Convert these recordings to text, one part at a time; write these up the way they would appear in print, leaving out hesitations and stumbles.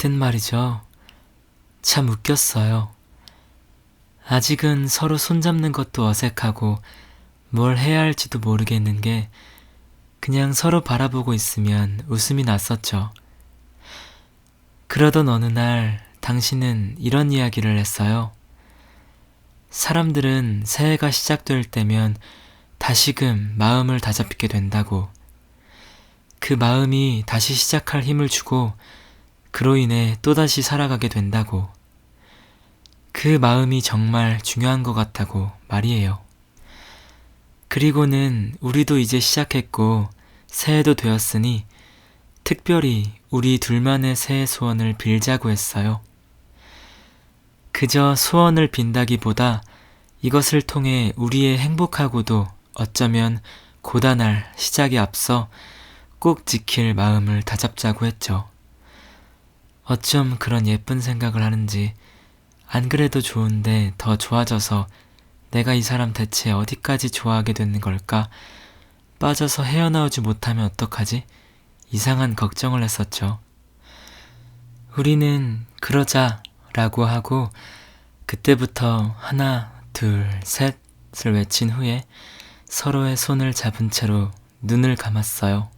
그땐 말이죠. 참 웃겼어요. 아직은 서로 손잡는 것도 어색하고 뭘 해야 할지도 모르겠는 게 그냥 서로 바라보고 있으면 웃음이 났었죠. 그러던 어느 날 당신은 이런 이야기를 했어요. 사람들은 새해가 시작될 때면 다시금 마음을 다잡게 된다고. 그 마음이 다시 시작할 힘을 주고 그로 인해 또다시 살아가게 된다고. 그 마음이 정말 중요한 것 같다고 말이에요. 그리고는 우리도 이제 시작했고 새해도 되었으니 특별히 우리 둘만의 새해 소원을 빌자고 했어요. 그저 소원을 빈다기보다 이것을 통해 우리의 행복하고도 어쩌면 고단할 시작에 앞서 꼭 지킬 마음을 다잡자고 했죠. 어쩜 그런 예쁜 생각을 하는지. 안 그래도 좋은데 더 좋아져서 내가 이 사람 대체 어디까지 좋아하게 되는 걸까? 빠져서 헤어나오지 못하면 어떡하지? 이상한 걱정을 했었죠. 우리는 그러자 라고 하고 그때부터 하나, 둘, 셋을 외친 후에 서로의 손을 잡은 채로 눈을 감았어요.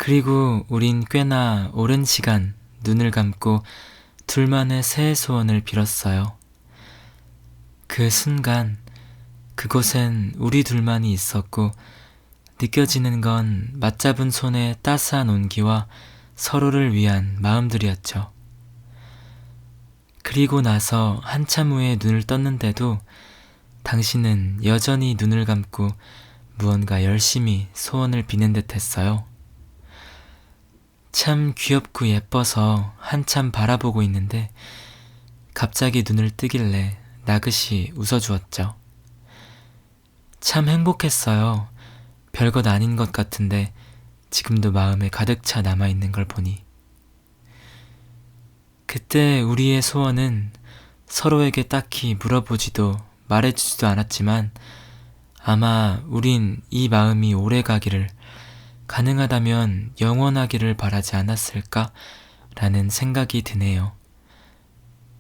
그리고 우린 꽤나 오랜 시간 눈을 감고 둘만의 새해 소원을 빌었어요. 그 순간 그곳엔 우리 둘만이 있었고 느껴지는 건 맞잡은 손의 따스한 온기와 서로를 위한 마음들이었죠. 그리고 나서 한참 후에 눈을 떴는데도 당신은 여전히 눈을 감고 무언가 열심히 소원을 비는 듯 했어요. 참 귀엽고 예뻐서 한참 바라보고 있는데 갑자기 눈을 뜨길래 나긋이 웃어주었죠. 참 행복했어요. 별것 아닌 것 같은데 지금도 마음에 가득 차 남아있는 걸 보니. 그때 우리의 소원은 서로에게 딱히 물어보지도 말해주지도 않았지만 아마 우린 이 마음이 오래가기를, 가능하다면 영원하기를 바라지 않았을까? 라는 생각이 드네요.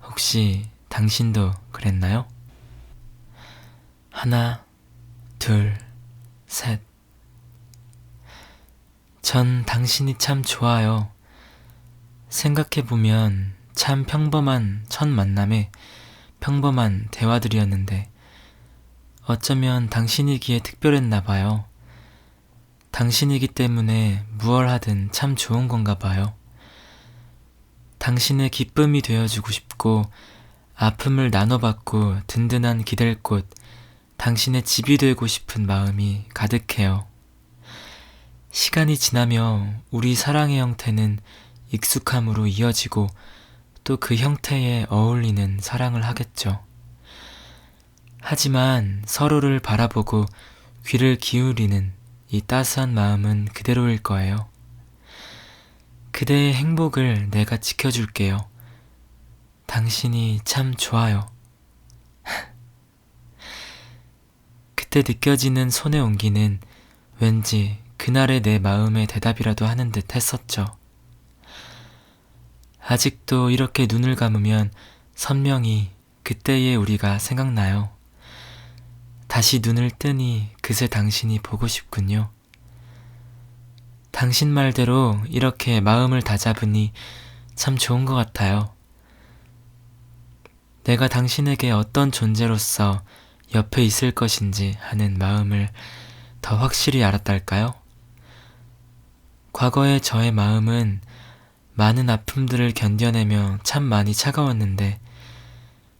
혹시 당신도 그랬나요? 하나, 둘, 셋. 전 당신이 참 좋아요. 생각해보면 참 평범한 첫 만남에 평범한 대화들이었는데 어쩌면 당신이기에 특별했나 봐요. 당신이기 때문에 무얼 하든 참 좋은 건가 봐요. 당신의 기쁨이 되어주고 싶고 아픔을 나눠받고 든든한 기댈 곳, 당신의 집이 되고 싶은 마음이 가득해요. 시간이 지나며 우리 사랑의 형태는 익숙함으로 이어지고 또 그 형태에 어울리는 사랑을 하겠죠. 하지만 서로를 바라보고 귀를 기울이는 이 따스한 마음은 그대로일 거예요. 그대의 행복을 내가 지켜줄게요. 당신이 참 좋아요. 그때 느껴지는 손의 온기는 왠지 그날의 내 마음의 대답이라도 하는 듯 했었죠. 아직도 이렇게 눈을 감으면 선명히 그때의 우리가 생각나요. 다시 눈을 뜨니 그새 당신이 보고 싶군요. 당신 말대로 이렇게 마음을 다잡으니 참 좋은 것 같아요. 내가 당신에게 어떤 존재로서 옆에 있을 것인지 하는 마음을 더 확실히 알았달까요? 과거의 저의 마음은 많은 아픔들을 견뎌내며 참 많이 차가웠는데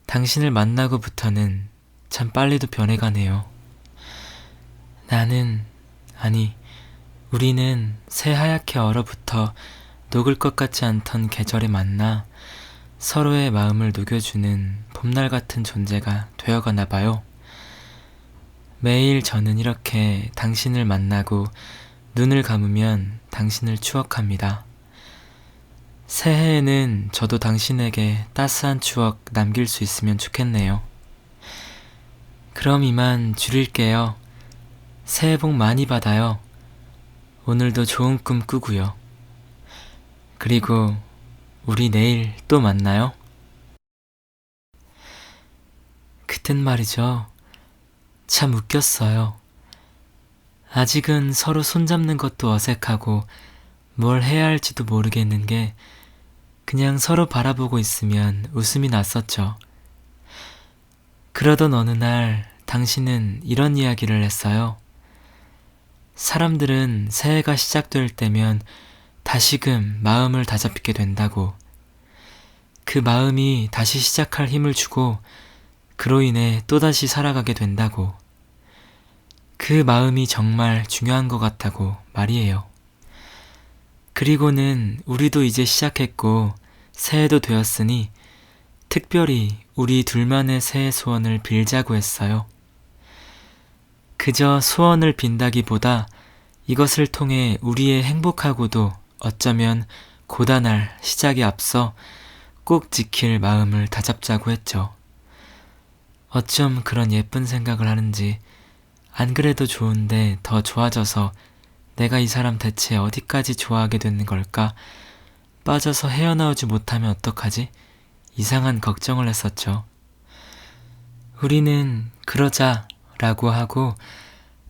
당신을 만나고부터는 참 빨리도 변해가네요. 우리는 새하얗게 얼어붙어 녹을 것 같지 않던 계절에 만나 서로의 마음을 녹여주는 봄날 같은 존재가 되어가나 봐요. 매일 저는 이렇게 당신을 만나고 눈을 감으면 당신을 추억합니다. 새해에는 저도 당신에게 따스한 추억 남길 수 있으면 좋겠네요. 그럼 이만 줄일게요. 새해 복 많이 받아요. 오늘도 좋은 꿈 꾸고요. 그리고 우리 내일 또 만나요? 그땐 말이죠. 참 웃겼어요. 아직은 서로 손잡는 것도 어색하고 뭘 해야 할지도 모르겠는 게 그냥 서로 바라보고 있으면 웃음이 났었죠. 그러던 어느 날 당신은 이런 이야기를 했어요. 사람들은 새해가 시작될 때면 다시금 마음을 다잡게 된다고. 그 마음이 다시 시작할 힘을 주고 그로 인해 또다시 살아가게 된다고. 그 마음이 정말 중요한 것 같다고 말이에요. 그리고는 우리도 이제 시작했고 새해도 되었으니 특별히 우리 둘만의 새해 소원을 빌자고 했어요. 그저 소원을 빈다기보다 이것을 통해 우리의 행복하고도 어쩌면 고단할 시작에 앞서 꼭 지킬 마음을 다잡자고 했죠. 어쩜 그런 예쁜 생각을 하는지 안 그래도 좋은데 더 좋아져서 내가 이 사람 대체 어디까지 좋아하게 되는 걸까? 빠져서 헤어나오지 못하면 어떡하지? 이상한 걱정을 했었죠. 우리는 그러자 라고 하고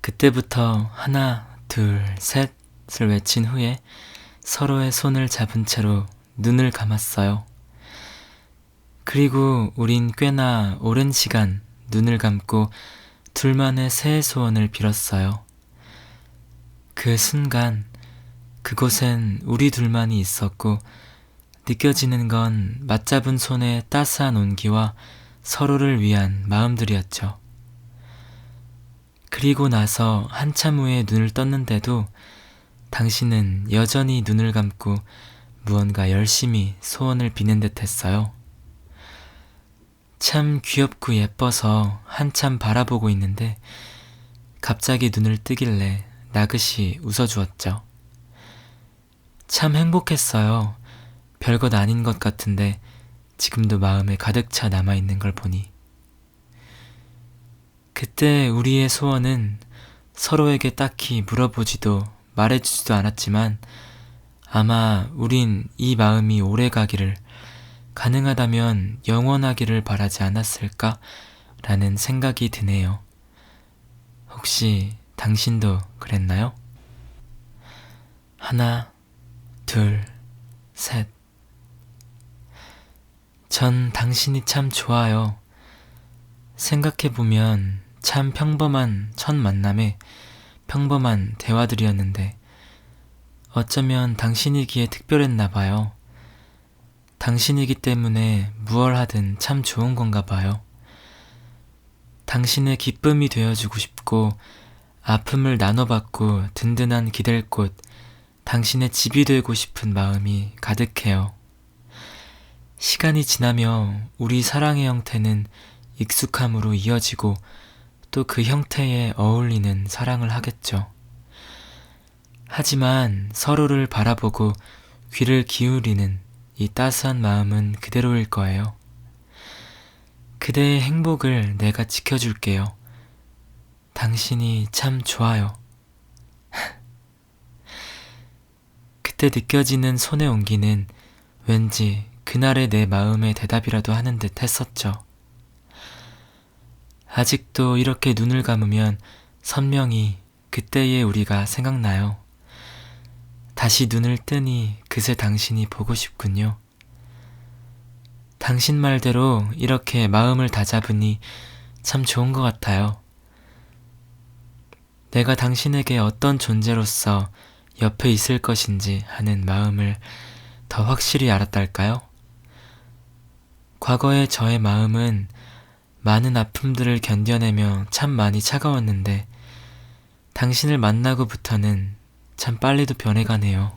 그때부터 하나, 둘, 셋을 외친 후에 서로의 손을 잡은 채로 눈을 감았어요. 그리고 우린 꽤나 오랜 시간 눈을 감고 둘만의 새해 소원을 빌었어요. 그 순간 그곳엔 우리 둘만이 있었고 느껴지는 건 맞잡은 손의 따스한 온기와 서로를 위한 마음들이었죠. 그리고 나서 한참 후에 눈을 떴는데도 당신은 여전히 눈을 감고 무언가 열심히 소원을 비는 듯 했어요. 참 귀엽고 예뻐서 한참 바라보고 있는데 갑자기 눈을 뜨길래 나긋이 웃어주었죠. 참 행복했어요. 별것 아닌 것 같은데 지금도 마음에 가득 차 남아있는 걸 보니. 그때 우리의 소원은 서로에게 딱히 물어보지도 말해주지도 않았지만 아마 우린 이 마음이 오래 가기를, 가능하다면 영원하기를 바라지 않았을까? 라는 생각이 드네요. 혹시 당신도 그랬나요? 하나, 둘, 셋. 전 당신이 참 좋아요. 생각해보면 참 평범한 첫 만남에 평범한 대화들이었는데 어쩌면 당신이기에 특별했나 봐요. 당신이기 때문에 무얼 하든 참 좋은 건가 봐요. 당신의 기쁨이 되어주고 싶고 아픔을 나눠받고 든든한 기댈 곳, 당신의 집이 되고 싶은 마음이 가득해요. 시간이 지나며 우리 사랑의 형태는 익숙함으로 이어지고 또 그 형태에 어울리는 사랑을 하겠죠. 하지만 서로를 바라보고 귀를 기울이는 이 따스한 마음은 그대로일 거예요. 그대의 행복을 내가 지켜줄게요. 당신이 참 좋아요. 그때 느껴지는 손의 온기는 왠지 그날의 내 마음의 대답이라도 하는 듯 했었죠. 아직도 이렇게 눈을 감으면 선명히 그때의 우리가 생각나요. 다시 눈을 뜨니 그새 당신이 보고 싶군요. 당신 말대로 이렇게 마음을 다잡으니 참 좋은 것 같아요. 내가 당신에게 어떤 존재로서 옆에 있을 것인지 하는 마음을 더 확실히 알았달까요? 과거의 저의 마음은 많은 아픔들을 견뎌내며 참 많이 차가웠는데 당신을 만나고부터는 참 빨리도 변해가네요.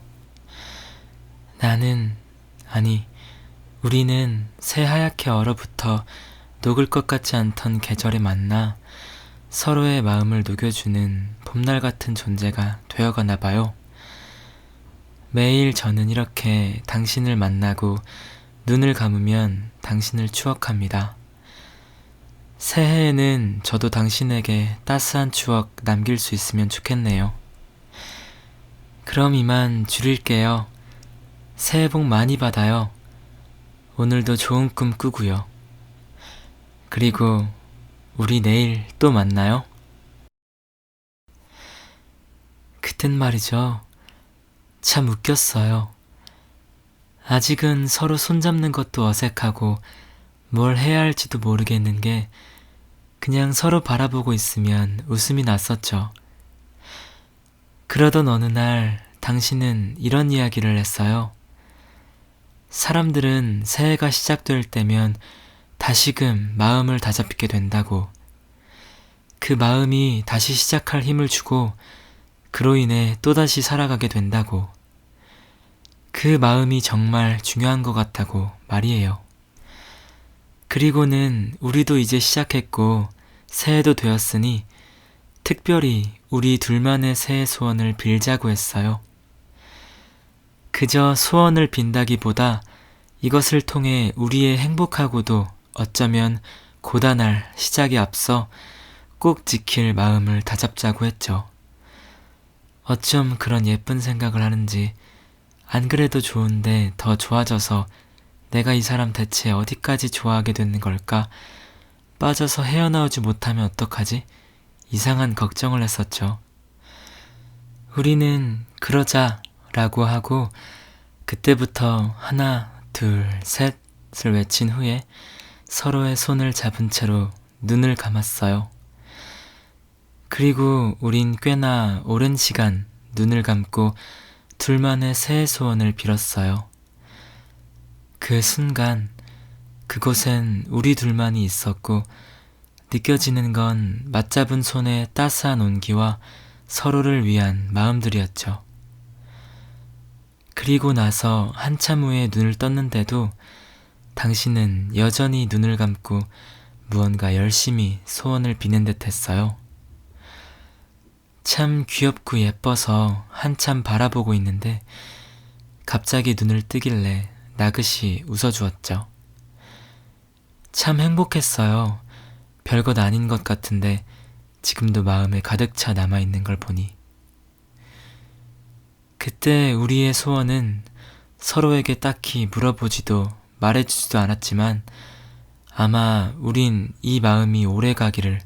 우리는 새하얗게 얼어붙어 녹을 것 같지 않던 계절에 만나 서로의 마음을 녹여주는 봄날 같은 존재가 되어가나 봐요. 매일 저는 이렇게 당신을 만나고 눈을 감으면 당신을 추억합니다. 새해에는 저도 당신에게 따스한 추억 남길 수 있으면 좋겠네요. 그럼 이만 줄일게요. 새해 복 많이 받아요. 오늘도 좋은 꿈 꾸고요. 그리고 우리 내일 또 만나요. 그땐 말이죠. 참 웃겼어요. 아직은 서로 손잡는 것도 어색하고 뭘 해야 할지도 모르겠는 게 그냥 서로 바라보고 있으면 웃음이 났었죠. 그러던 어느 날 당신은 이런 이야기를 했어요. 사람들은 새해가 시작될 때면 다시금 마음을 다잡게 된다고. 그 마음이 다시 시작할 힘을 주고 그로 인해 또다시 살아가게 된다고. 그 마음이 정말 중요한 것 같다고 말이에요. 그리고는 우리도 이제 시작했고 새해도 되었으니 특별히 우리 둘만의 새해 소원을 빌자고 했어요. 그저 소원을 빈다기보다 이것을 통해 우리의 행복하고도 어쩌면 고단할 시작에 앞서 꼭 지킬 마음을 다잡자고 했죠. 어쩜 그런 예쁜 생각을 하는지 안 그래도 좋은데 더 좋아져서 내가 이 사람 대체 어디까지 좋아하게 되는 걸까? 빠져서 헤어나오지 못하면 어떡하지? 이상한 걱정을 했었죠. 우리는 그러자 라고 하고 그때부터 하나, 둘, 셋을 외친 후에 서로의 손을 잡은 채로 눈을 감았어요. 그리고 우린 꽤나 오랜 시간 눈을 감고 둘만의 새해 소원을 빌었어요. 그 순간 그곳엔 우리 둘만이 있었고 느껴지는 건 맞잡은 손의 따스한 온기와 서로를 위한 마음들이었죠. 그리고 나서 한참 후에 눈을 떴는데도 당신은 여전히 눈을 감고 무언가 열심히 소원을 비는 듯 했어요. 참 귀엽고 예뻐서 한참 바라보고 있는데 갑자기 눈을 뜨길래 나긋이 웃어주었죠. 참 행복했어요. 별것 아닌 것 같은데 지금도 마음에 가득 차 남아있는 걸 보니. 그때 우리의 소원은 서로에게 딱히 물어보지도 말해주지도 않았지만 아마 우린 이 마음이 오래 가기를,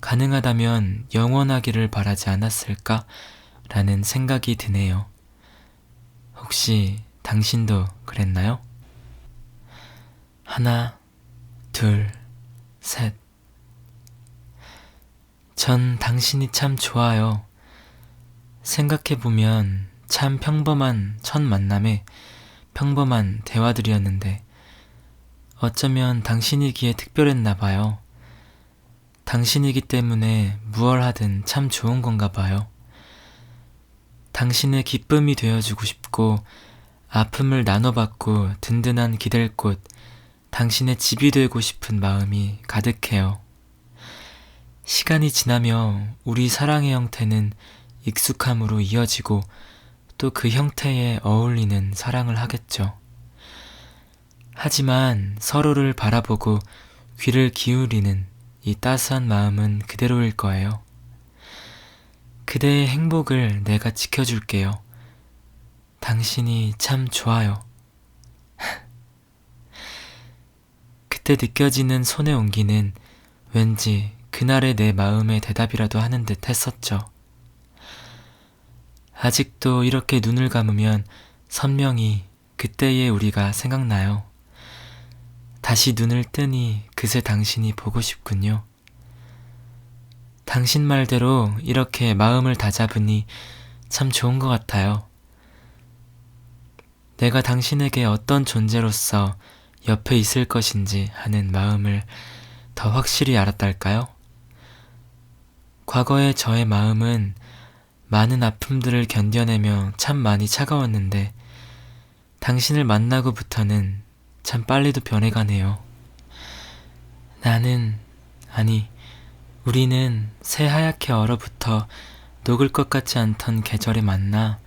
가능하다면 영원하기를 바라지 않았을까? 라는 생각이 드네요. 혹시 당신도 그랬나요? 하나, 둘, 셋. 전 당신이 참 좋아요. 생각해보면 참 평범한 첫 만남에 평범한 대화들이었는데 어쩌면 당신이기에 특별했나 봐요. 당신이기 때문에 무얼 하든 참 좋은 건가 봐요. 당신의 기쁨이 되어주고 싶고 아픔을 나눠받고 든든한 기댈 곳, 당신의 집이 되고 싶은 마음이 가득해요. 시간이 지나며 우리 사랑의 형태는 익숙함으로 이어지고 또 그 형태에 어울리는 사랑을 하겠죠. 하지만 서로를 바라보고 귀를 기울이는 이 따스한 마음은 그대로일 거예요. 그대의 행복을 내가 지켜줄게요. 당신이 참 좋아요. 그때 느껴지는 손의 온기는 왠지 그날의 내 마음의 대답이라도 하는 듯 했었죠. 아직도 이렇게 눈을 감으면 선명히 그때의 우리가 생각나요. 다시 눈을 뜨니 그새 당신이 보고 싶군요. 당신 말대로 이렇게 마음을 다잡으니 참 좋은 것 같아요. 내가 당신에게 어떤 존재로서 옆에 있을 것인지 하는 마음을 더 확실히 알았달까요? 과거의 저의 마음은 많은 아픔들을 견뎌내며 참 많이 차가웠는데 당신을 만나고부터는 참 빨리도 변해가네요. 우리는 새하얗게 얼어붙어 녹을 것 같지 않던 계절에 만나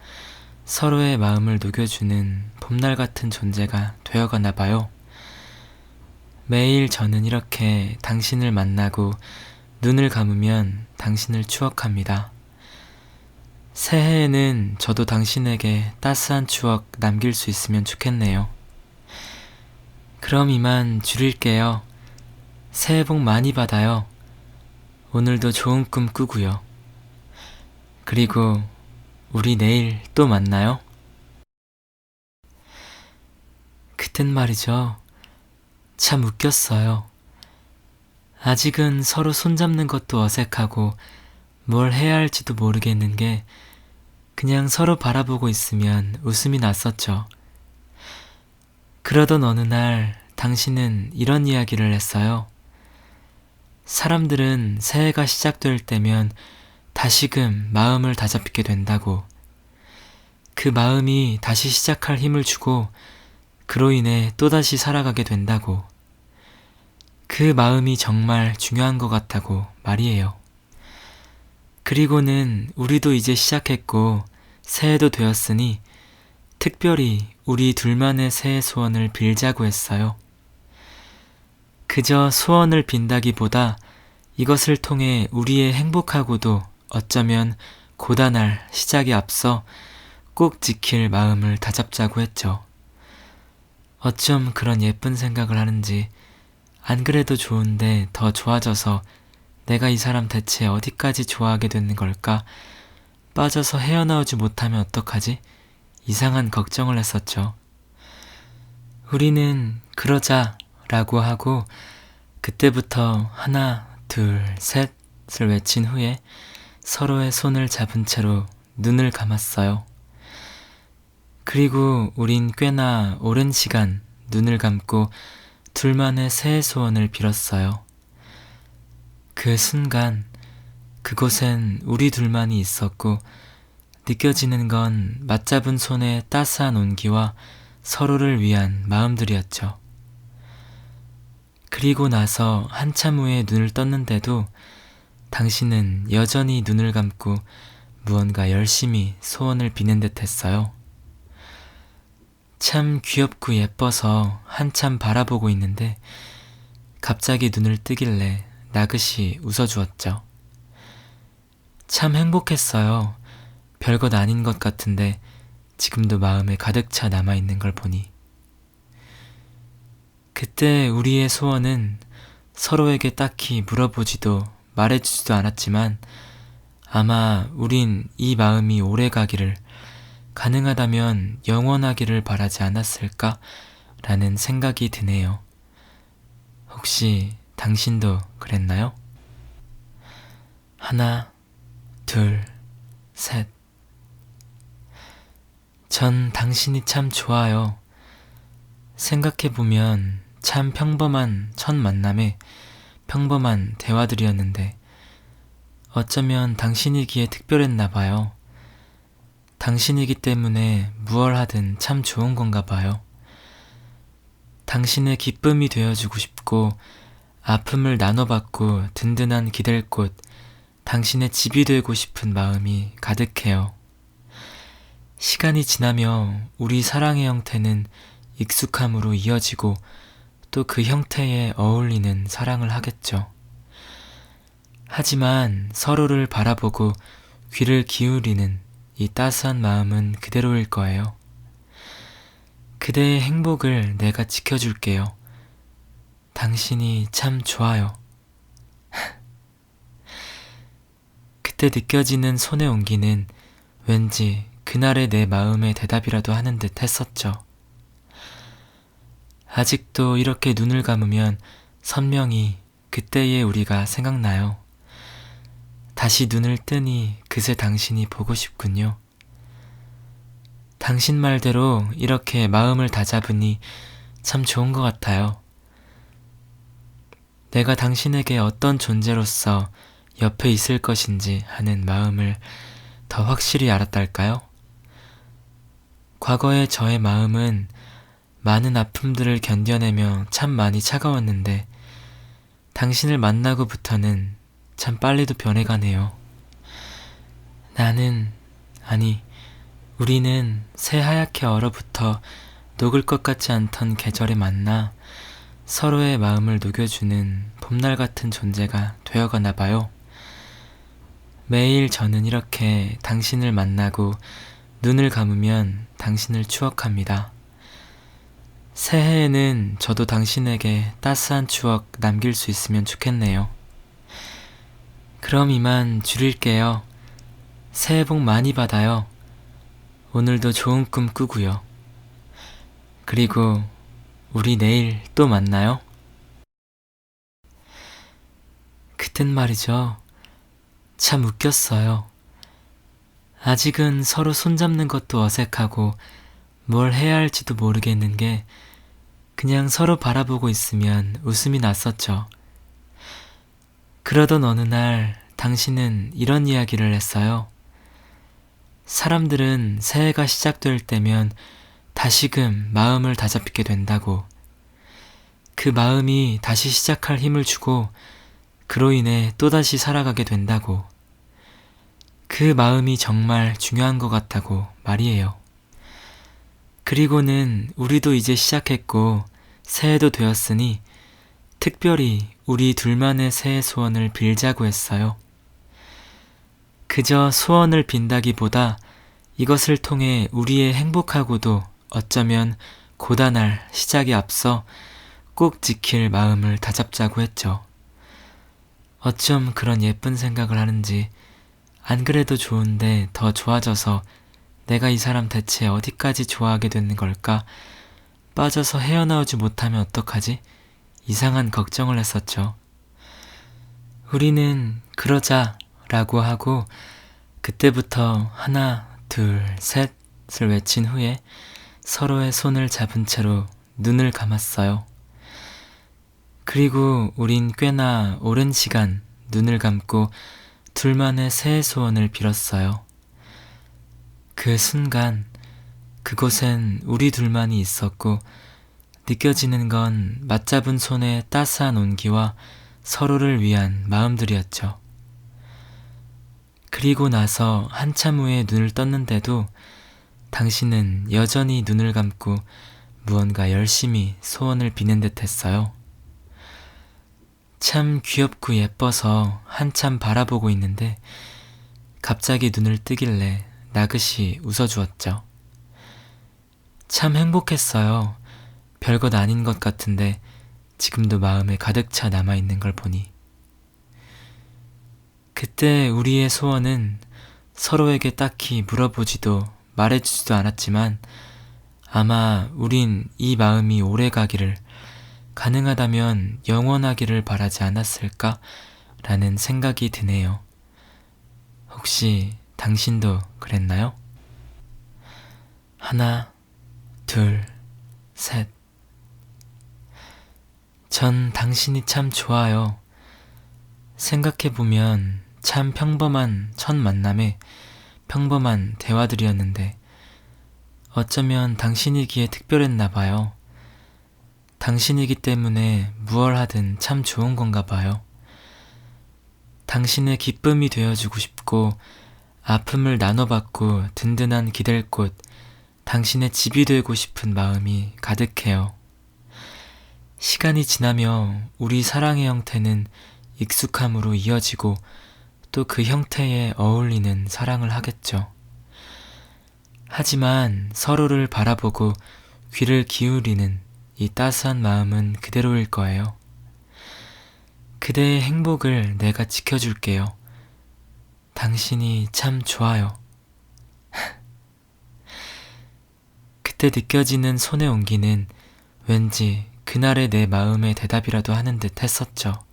서로의 마음을 녹여주는 봄날 같은 존재가 되어가나 봐요. 매일 저는 이렇게 당신을 만나고 눈을 감으면 당신을 추억합니다. 새해에는 저도 당신에게 따스한 추억 남길 수 있으면 좋겠네요. 그럼 이만 줄일게요. 새해 복 많이 받아요. 오늘도 좋은 꿈 꾸고요. 그리고 우리 내일 또 만나요. 그땐 말이죠. 참 웃겼어요. 아직은 서로 손잡는 것도 어색하고 뭘 해야 할지도 모르겠는 게 그냥 서로 바라보고 있으면 웃음이 났었죠. 그러던 어느 날 당신은 이런 이야기를 했어요. 사람들은 새해가 시작될 때면 다시금 마음을 다잡게 된다고. 그 마음이 다시 시작할 힘을 주고 그로 인해 또다시 살아가게 된다고. 그 마음이 정말 중요한 것 같다고 말이에요. 그리고는 우리도 이제 시작했고 새해도 되었으니 특별히 우리 둘만의 새해 소원을 빌자고 했어요. 그저 소원을 빈다기보다 이것을 통해 우리의 행복하고도 어쩌면 고단할 시작에 앞서 꼭 지킬 마음을 다잡자고 했죠. 어쩜 그런 예쁜 생각을 하는지. 안 그래도 좋은데 더 좋아져서 내가 이 사람 대체 어디까지 좋아하게 되는 걸까? 빠져서 헤어나오지 못하면 어떡하지? 이상한 걱정을 했었죠. 우리는 그러자 라고 하고 그때부터 하나, 둘, 셋을 외친 후에 서로의 손을 잡은 채로 눈을 감았어요. 그리고 우린 꽤나 오랜 시간 눈을 감고 둘만의 새해 소원을 빌었어요. 그 순간 그곳엔 우리 둘만이 있었고 느껴지는 건 맞잡은 손의 따스한 온기와 서로를 위한 마음들이었죠. 그리고 나서 한참 후에 눈을 떴는데도 당신은 여전히 눈을 감고 무언가 열심히 소원을 비는 듯 했어요. 참 귀엽고 예뻐서 한참 바라보고 있는데 갑자기 눈을 뜨길래 나긋이 웃어주었죠. 참 행복했어요. 별것 아닌 것 같은데 지금도 마음에 가득 차 남아있는 걸 보니. 그때 우리의 소원은 서로에게 딱히 물어보지도 말해주지도 않았지만 아마 우린 이 마음이 오래 가기를, 가능하다면 영원하기를 바라지 않았을까? 라는 생각이 드네요. 혹시 당신도 그랬나요? 하나, 둘, 셋. 전 당신이 참 좋아요. 생각해보면 참 평범한 첫 만남에 평범한 대화들이었는데 어쩌면 당신이기에 특별했나 봐요. 당신이기 때문에 무얼 하든 참 좋은 건가 봐요. 당신의 기쁨이 되어주고 싶고 아픔을 나눠받고 든든한 기댈 곳, 당신의 집이 되고 싶은 마음이 가득해요. 시간이 지나며 우리 사랑의 형태는 익숙함으로 이어지고 또 그 형태에 어울리는 사랑을 하겠죠. 하지만 서로를 바라보고 귀를 기울이는 이 따스한 마음은 그대로일 거예요. 그대의 행복을 내가 지켜줄게요. 당신이 참 좋아요. 그때 느껴지는 손의 온기는 왠지 그날의 내 마음의 대답이라도 하는 듯 했었죠. 아직도 이렇게 눈을 감으면 선명히 그때의 우리가 생각나요. 다시 눈을 뜨니 그새 당신이 보고 싶군요. 당신 말대로 이렇게 마음을 다잡으니 참 좋은 것 같아요. 내가 당신에게 어떤 존재로서 옆에 있을 것인지 하는 마음을 더 확실히 알았달까요? 과거의 저의 마음은 많은 아픔들을 견뎌내며 참 많이 차가웠는데 당신을 만나고부터는 참 빨리도 변해가네요. 우리는 새하얗게 얼어붙어 녹을 것 같지 않던 계절에 만나 서로의 마음을 녹여주는 봄날 같은 존재가 되어가나 봐요. 매일 저는 이렇게 당신을 만나고 눈을 감으면 당신을 추억합니다. 새해에는 저도 당신에게 따스한 추억 남길 수 있으면 좋겠네요. 그럼 이만 줄일게요. 새해 복 많이 받아요. 오늘도 좋은 꿈 꾸고요. 그리고 우리 내일 또 만나요. 그땐 말이죠. 참 웃겼어요. 아직은 서로 손잡는 것도 어색하고 뭘 해야 할지도 모르겠는 게 그냥 서로 바라보고 있으면 웃음이 났었죠. 그러던 어느 날 당신은 이런 이야기를 했어요. 사람들은 새해가 시작될 때면 다시금 마음을 다잡게 된다고. 그 마음이 다시 시작할 힘을 주고 그로 인해 또다시 살아가게 된다고. 그 마음이 정말 중요한 것 같다고 말이에요. 그리고는 우리도 이제 시작했고 새해도 되었으니 특별히 우리 둘만의 새해 소원을 빌자고 했어요. 그저 소원을 빈다기보다 이것을 통해 우리의 행복하고도 어쩌면 고단할 시작에 앞서 꼭 지킬 마음을 다잡자고 했죠. 어쩜 그런 예쁜 생각을 하는지 안 그래도 좋은데 더 좋아져서 내가 이 사람 대체 어디까지 좋아하게 되는 걸까? 빠져서 헤어나오지 못하면 어떡하지? 이상한 걱정을 했었죠. 우리는 그러자 라고 하고 그때부터 하나, 둘, 셋을 외친 후에 서로의 손을 잡은 채로 눈을 감았어요. 그리고 우린 꽤나 오랜 시간 눈을 감고 둘만의 새해 소원을 빌었어요. 그 순간 그곳엔 우리 둘만이 있었고 느껴지는 건 맞잡은 손의 따스한 온기와 서로를 위한 마음들이었죠. 그리고 나서 한참 후에 눈을 떴는데도 당신은 여전히 눈을 감고 무언가 열심히 소원을 비는 듯 했어요. 참 귀엽고 예뻐서 한참 바라보고 있는데 갑자기 눈을 뜨길래 나긋이 웃어주었죠. 참 행복했어요. 별것 아닌 것 같은데 지금도 마음에 가득 차 남아있는 걸 보니. 그때 우리의 소원은 서로에게 딱히 물어보지도 말해주지도 않았지만 아마 우린 이 마음이 오래 가기를, 가능하다면 영원하기를 바라지 않았을까? 라는 생각이 드네요. 혹시 당신도 그랬나요? 하나, 둘, 셋. 전 당신이 참 좋아요. 생각해보면 참 평범한 첫 만남에 평범한 대화들이었는데 어쩌면 당신이기에 특별했나 봐요. 당신이기 때문에 무얼 하든 참 좋은 건가 봐요. 당신의 기쁨이 되어주고 싶고 아픔을 나눠받고 든든한 기댈 곳, 당신의 집이 되고 싶은 마음이 가득해요. 시간이 지나며 우리 사랑의 형태는 익숙함으로 이어지고 또 그 형태에 어울리는 사랑을 하겠죠. 하지만 서로를 바라보고 귀를 기울이는 이 따스한 마음은 그대로일 거예요. 그대의 행복을 내가 지켜줄게요. 당신이 참 좋아요. 그때 느껴지는 손의 온기는 왠지 그날의 내 마음의 대답이라도 하는 듯 했었죠.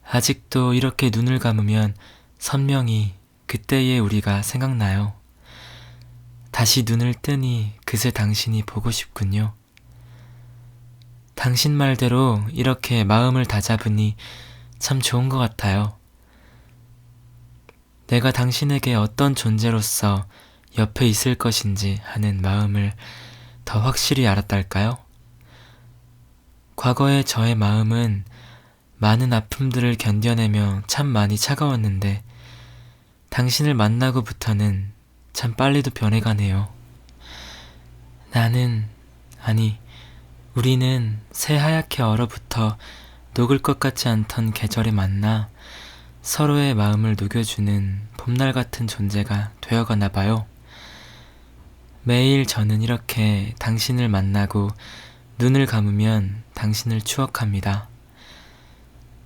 아직도 이렇게 눈을 감으면 선명히 그때의 우리가 생각나요. 다시 눈을 뜨니 그새 당신이 보고 싶군요. 당신 말대로 이렇게 마음을 다잡으니 참 좋은 것 같아요. 내가 당신에게 어떤 존재로서 옆에 있을 것인지 하는 마음을 더 확실히 알았달까요? 과거의 저의 마음은 많은 아픔들을 견뎌내며 참 많이 차가웠는데 당신을 만나고부터는 참 빨리도 변해가네요. 우리는 새하얗게 얼어붙어 녹을 것 같지 않던 계절에 만나 서로의 마음을 녹여주는 봄날 같은 존재가 되어가나 봐요. 매일 저는 이렇게 당신을 만나고 눈을 감으면 당신을 추억합니다.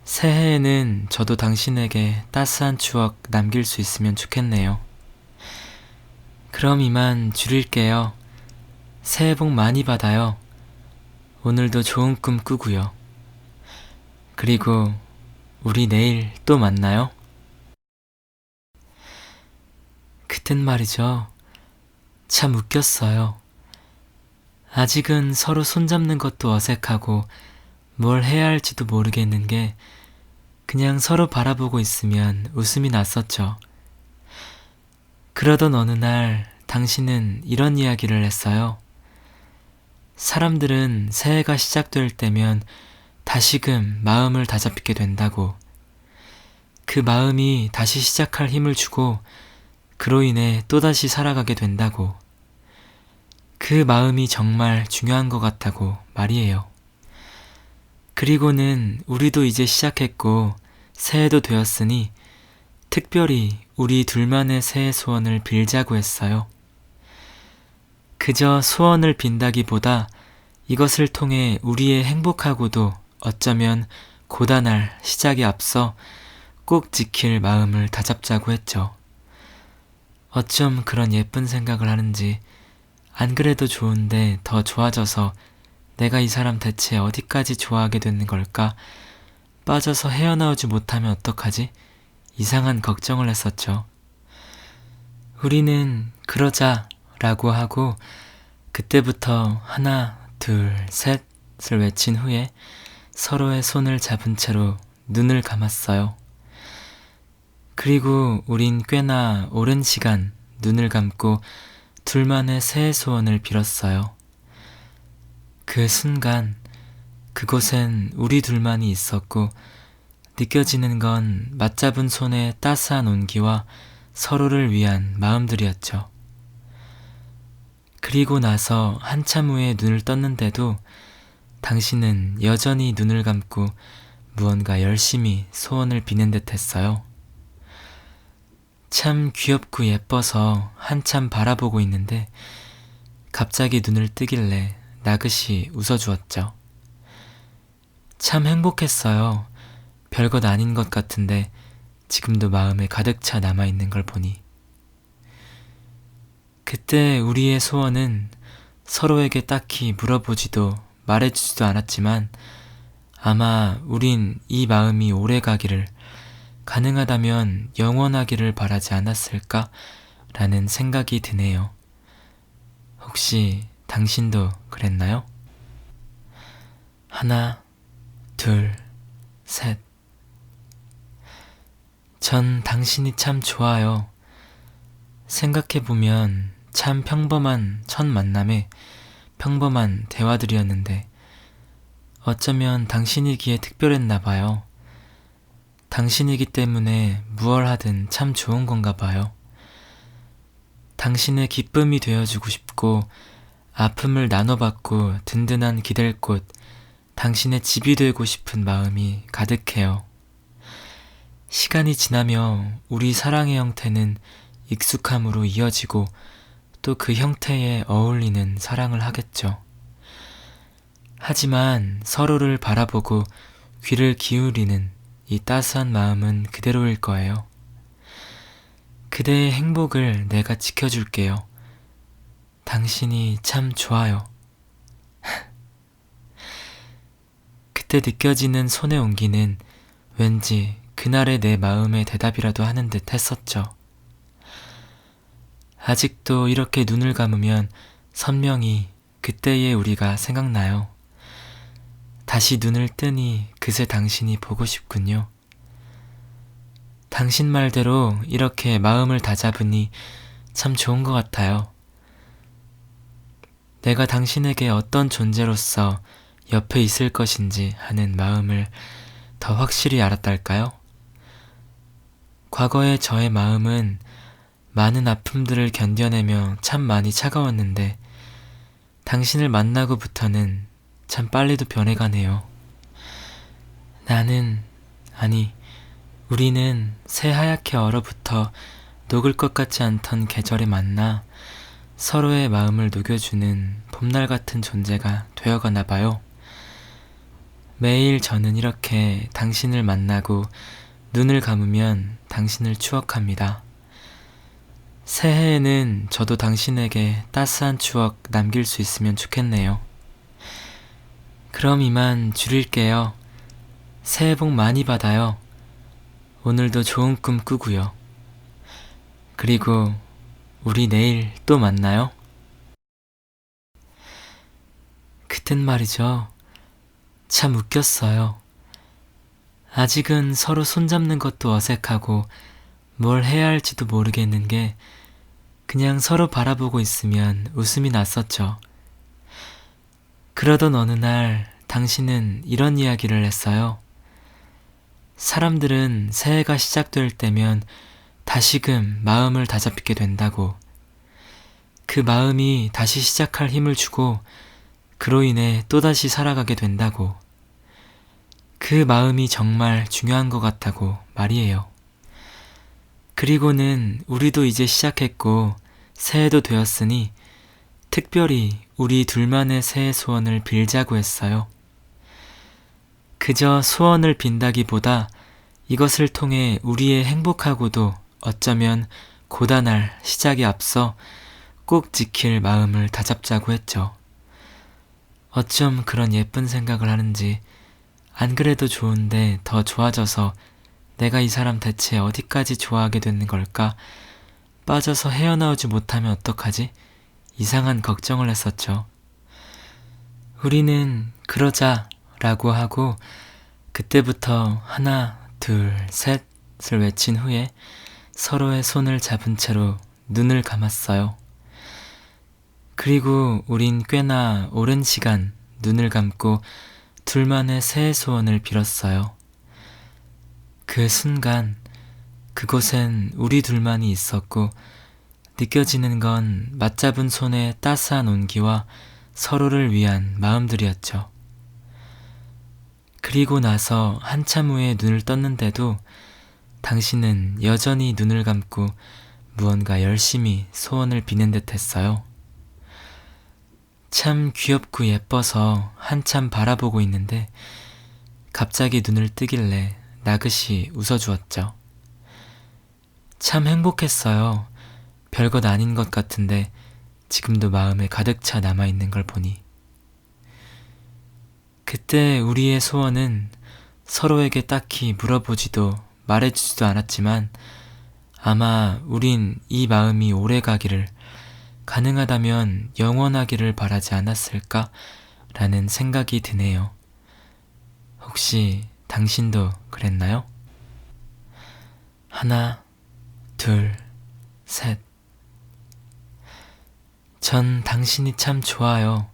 새해에는 저도 당신에게 따스한 추억 남길 수 있으면 좋겠네요. 그럼 이만 줄일게요. 새해 복 많이 받아요. 오늘도 좋은 꿈 꾸고요. 그리고 우리 내일 또 만나요. 그땐 말이죠. 참 웃겼어요. 아직은 서로 손잡는 것도 어색하고 뭘 해야 할지도 모르겠는 게 그냥 서로 바라보고 있으면 웃음이 났었죠. 그러던 어느 날 당신은 이런 이야기를 했어요. 사람들은 새해가 시작될 때면 다시금 마음을 다잡게 된다고. 그 마음이 다시 시작할 힘을 주고 그로 인해 또다시 살아가게 된다고. 그 마음이 정말 중요한 것 같다고 말이에요. 그리고는 우리도 이제 시작했고 새해도 되었으니 특별히 우리 둘만의 새해 소원을 빌자고 했어요. 그저 소원을 빈다기보다 이것을 통해 우리의 행복하고도 어쩌면 고단할 시작에 앞서 꼭 지킬 마음을 다잡자고 했죠. 어쩜 그런 예쁜 생각을 하는지 안 그래도 좋은데 더 좋아져서 내가 이 사람 대체 어디까지 좋아하게 되는 걸까? 빠져서 헤어나오지 못하면 어떡하지? 이상한 걱정을 했었죠. 우리는 그러자 라고 하고 그때부터 하나, 둘, 셋을 외친 후에 서로의 손을 잡은 채로 눈을 감았어요. 그리고 우린 꽤나 오랜 시간 눈을 감고 둘만의 새해 소원을 빌었어요. 그 순간 그곳엔 우리 둘만이 있었고 느껴지는 건 맞잡은 손의 따스한 온기와 서로를 위한 마음들이었죠. 그리고 나서 한참 후에 눈을 떴는데도 당신은 여전히 눈을 감고 무언가 열심히 소원을 비는 듯 했어요. 참 귀엽고 예뻐서 한참 바라보고 있는데 갑자기 눈을 뜨길래 나긋이 웃어주었죠. 참 행복했어요. 별것 아닌 것 같은데 지금도 마음에 가득 차 남아있는 걸 보니. 그때 우리의 소원은 서로에게 딱히 물어보지도 말해주지도 않았지만 아마 우린 이 마음이 오래가기를, 가능하다면 영원하기를 바라지 않았을까? 라는 생각이 드네요. 혹시 당신도 그랬나요? 하나, 둘, 셋. 전 당신이 참 좋아요. 생각해보면 참 평범한 첫 만남에 평범한 대화들이었는데 어쩌면 당신이기에 특별했나 봐요. 당신이기 때문에 무얼 하든 참 좋은 건가 봐요. 당신의 기쁨이 되어주고 싶고 아픔을 나눠받고 든든한 기댈 곳, 당신의 집이 되고 싶은 마음이 가득해요. 시간이 지나며 우리 사랑의 형태는 익숙함으로 이어지고 또 그 형태에 어울리는 사랑을 하겠죠. 하지만 서로를 바라보고 귀를 기울이는 이 따스한 마음은 그대로일 거예요. 그대의 행복을 내가 지켜줄게요. 당신이 참 좋아요. 그때 느껴지는 손의 온기는 왠지 그날의 내 마음의 대답이라도 하는 듯 했었죠. 아직도 이렇게 눈을 감으면 선명히 그때의 우리가 생각나요. 다시 눈을 뜨니 그새 당신이 보고 싶군요. 당신 말대로 이렇게 마음을 다잡으니 참 좋은 것 같아요. 내가 당신에게 어떤 존재로서 옆에 있을 것인지 하는 마음을 더 확실히 알았달까요? 과거의 저의 마음은 많은 아픔들을 견뎌내며 참 많이 차가웠는데 당신을 만나고부터는 참 빨리도 변해가네요. 우리는 새하얗게 얼어붙어 녹을 것 같지 않던 계절에 만나 서로의 마음을 녹여주는 봄날 같은 존재가 되어가나 봐요. 매일 저는 이렇게 당신을 만나고 눈을 감으면 당신을 추억합니다. 새해에는 저도 당신에게 따스한 추억 남길 수 있으면 좋겠네요. 그럼 이만 줄일게요. 새해 복 많이 받아요. 오늘도 좋은 꿈 꾸고요. 그리고 우리 내일 또 만나요. 그땐 말이죠. 참 웃겼어요. 아직은 서로 손잡는 것도 어색하고 뭘 해야 할지도 모르겠는 게 그냥 서로 바라보고 있으면 웃음이 났었죠. 그러던 어느 날 당신은 이런 이야기를 했어요. 사람들은 새해가 시작될 때면 다시금 마음을 다잡게 된다고. 그 마음이 다시 시작할 힘을 주고 그로 인해 또다시 살아가게 된다고. 그 마음이 정말 중요한 것 같다고 말이에요. 그리고는 우리도 이제 시작했고 새해도 되었으니 특별히 우리 둘만의 새해 소원을 빌자고 했어요. 그저 소원을 빈다기보다 이것을 통해 우리의 행복하고도 어쩌면 고단할 시작에 앞서 꼭 지킬 마음을 다잡자고 했죠. 어쩜 그런 예쁜 생각을 하는지. 안 그래도 좋은데 더 좋아져서 내가 이 사람 대체 어디까지 좋아하게 되는 걸까? 빠져서 헤어나오지 못하면 어떡하지? 이상한 걱정을 했었죠. 우리는 그러자 라고 하고 그때부터 하나, 둘, 셋을 외친 후에 서로의 손을 잡은 채로 눈을 감았어요. 그리고 우린 꽤나 오랜 시간 눈을 감고 둘만의 새해 소원을 빌었어요. 그 순간 그곳엔 우리 둘만이 있었고 느껴지는 건 맞잡은 손의 따스한 온기와 서로를 위한 마음들이었죠. 그리고 나서 한참 후에 눈을 떴는데도 당신은 여전히 눈을 감고 무언가 열심히 소원을 비는 듯 했어요. 참 귀엽고 예뻐서 한참 바라보고 있는데 갑자기 눈을 뜨길래 나긋이 웃어주었죠. 참 행복했어요. 별것 아닌 것 같은데 지금도 마음에 가득 차 남아있는 걸 보니. 그때 우리의 소원은 서로에게 딱히 물어보지도 말해주지도 않았지만 아마 우린 이 마음이 오래가기를, 가능하다면 영원하기를 바라지 않았을까? 라는 생각이 드네요. 혹시 당신도 그랬나요? 하나, 둘, 셋. 전 당신이 참 좋아요.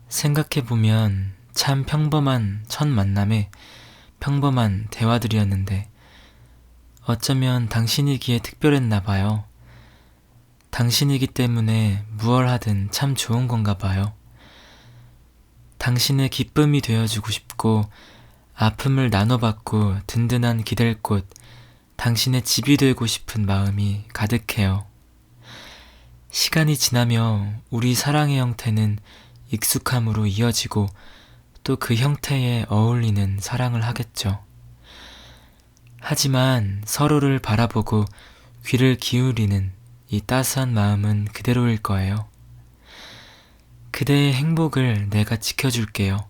생각해보면 참 평범한 첫 만남에 평범한 대화들이었는데 어쩌면 당신이기에 특별했나 봐요. 당신이기 때문에 무얼 하든 참 좋은 건가 봐요. 당신의 기쁨이 되어주고 싶고 아픔을 나눠받고 든든한 기댈 곳, 당신의 집이 되고 싶은 마음이 가득해요. 시간이 지나며 우리 사랑의 형태는 익숙함으로 이어지고 또 그 형태에 어울리는 사랑을 하겠죠. 하지만 서로를 바라보고 귀를 기울이는 이 따스한 마음은 그대로일 거예요. 그대의 행복을 내가 지켜줄게요.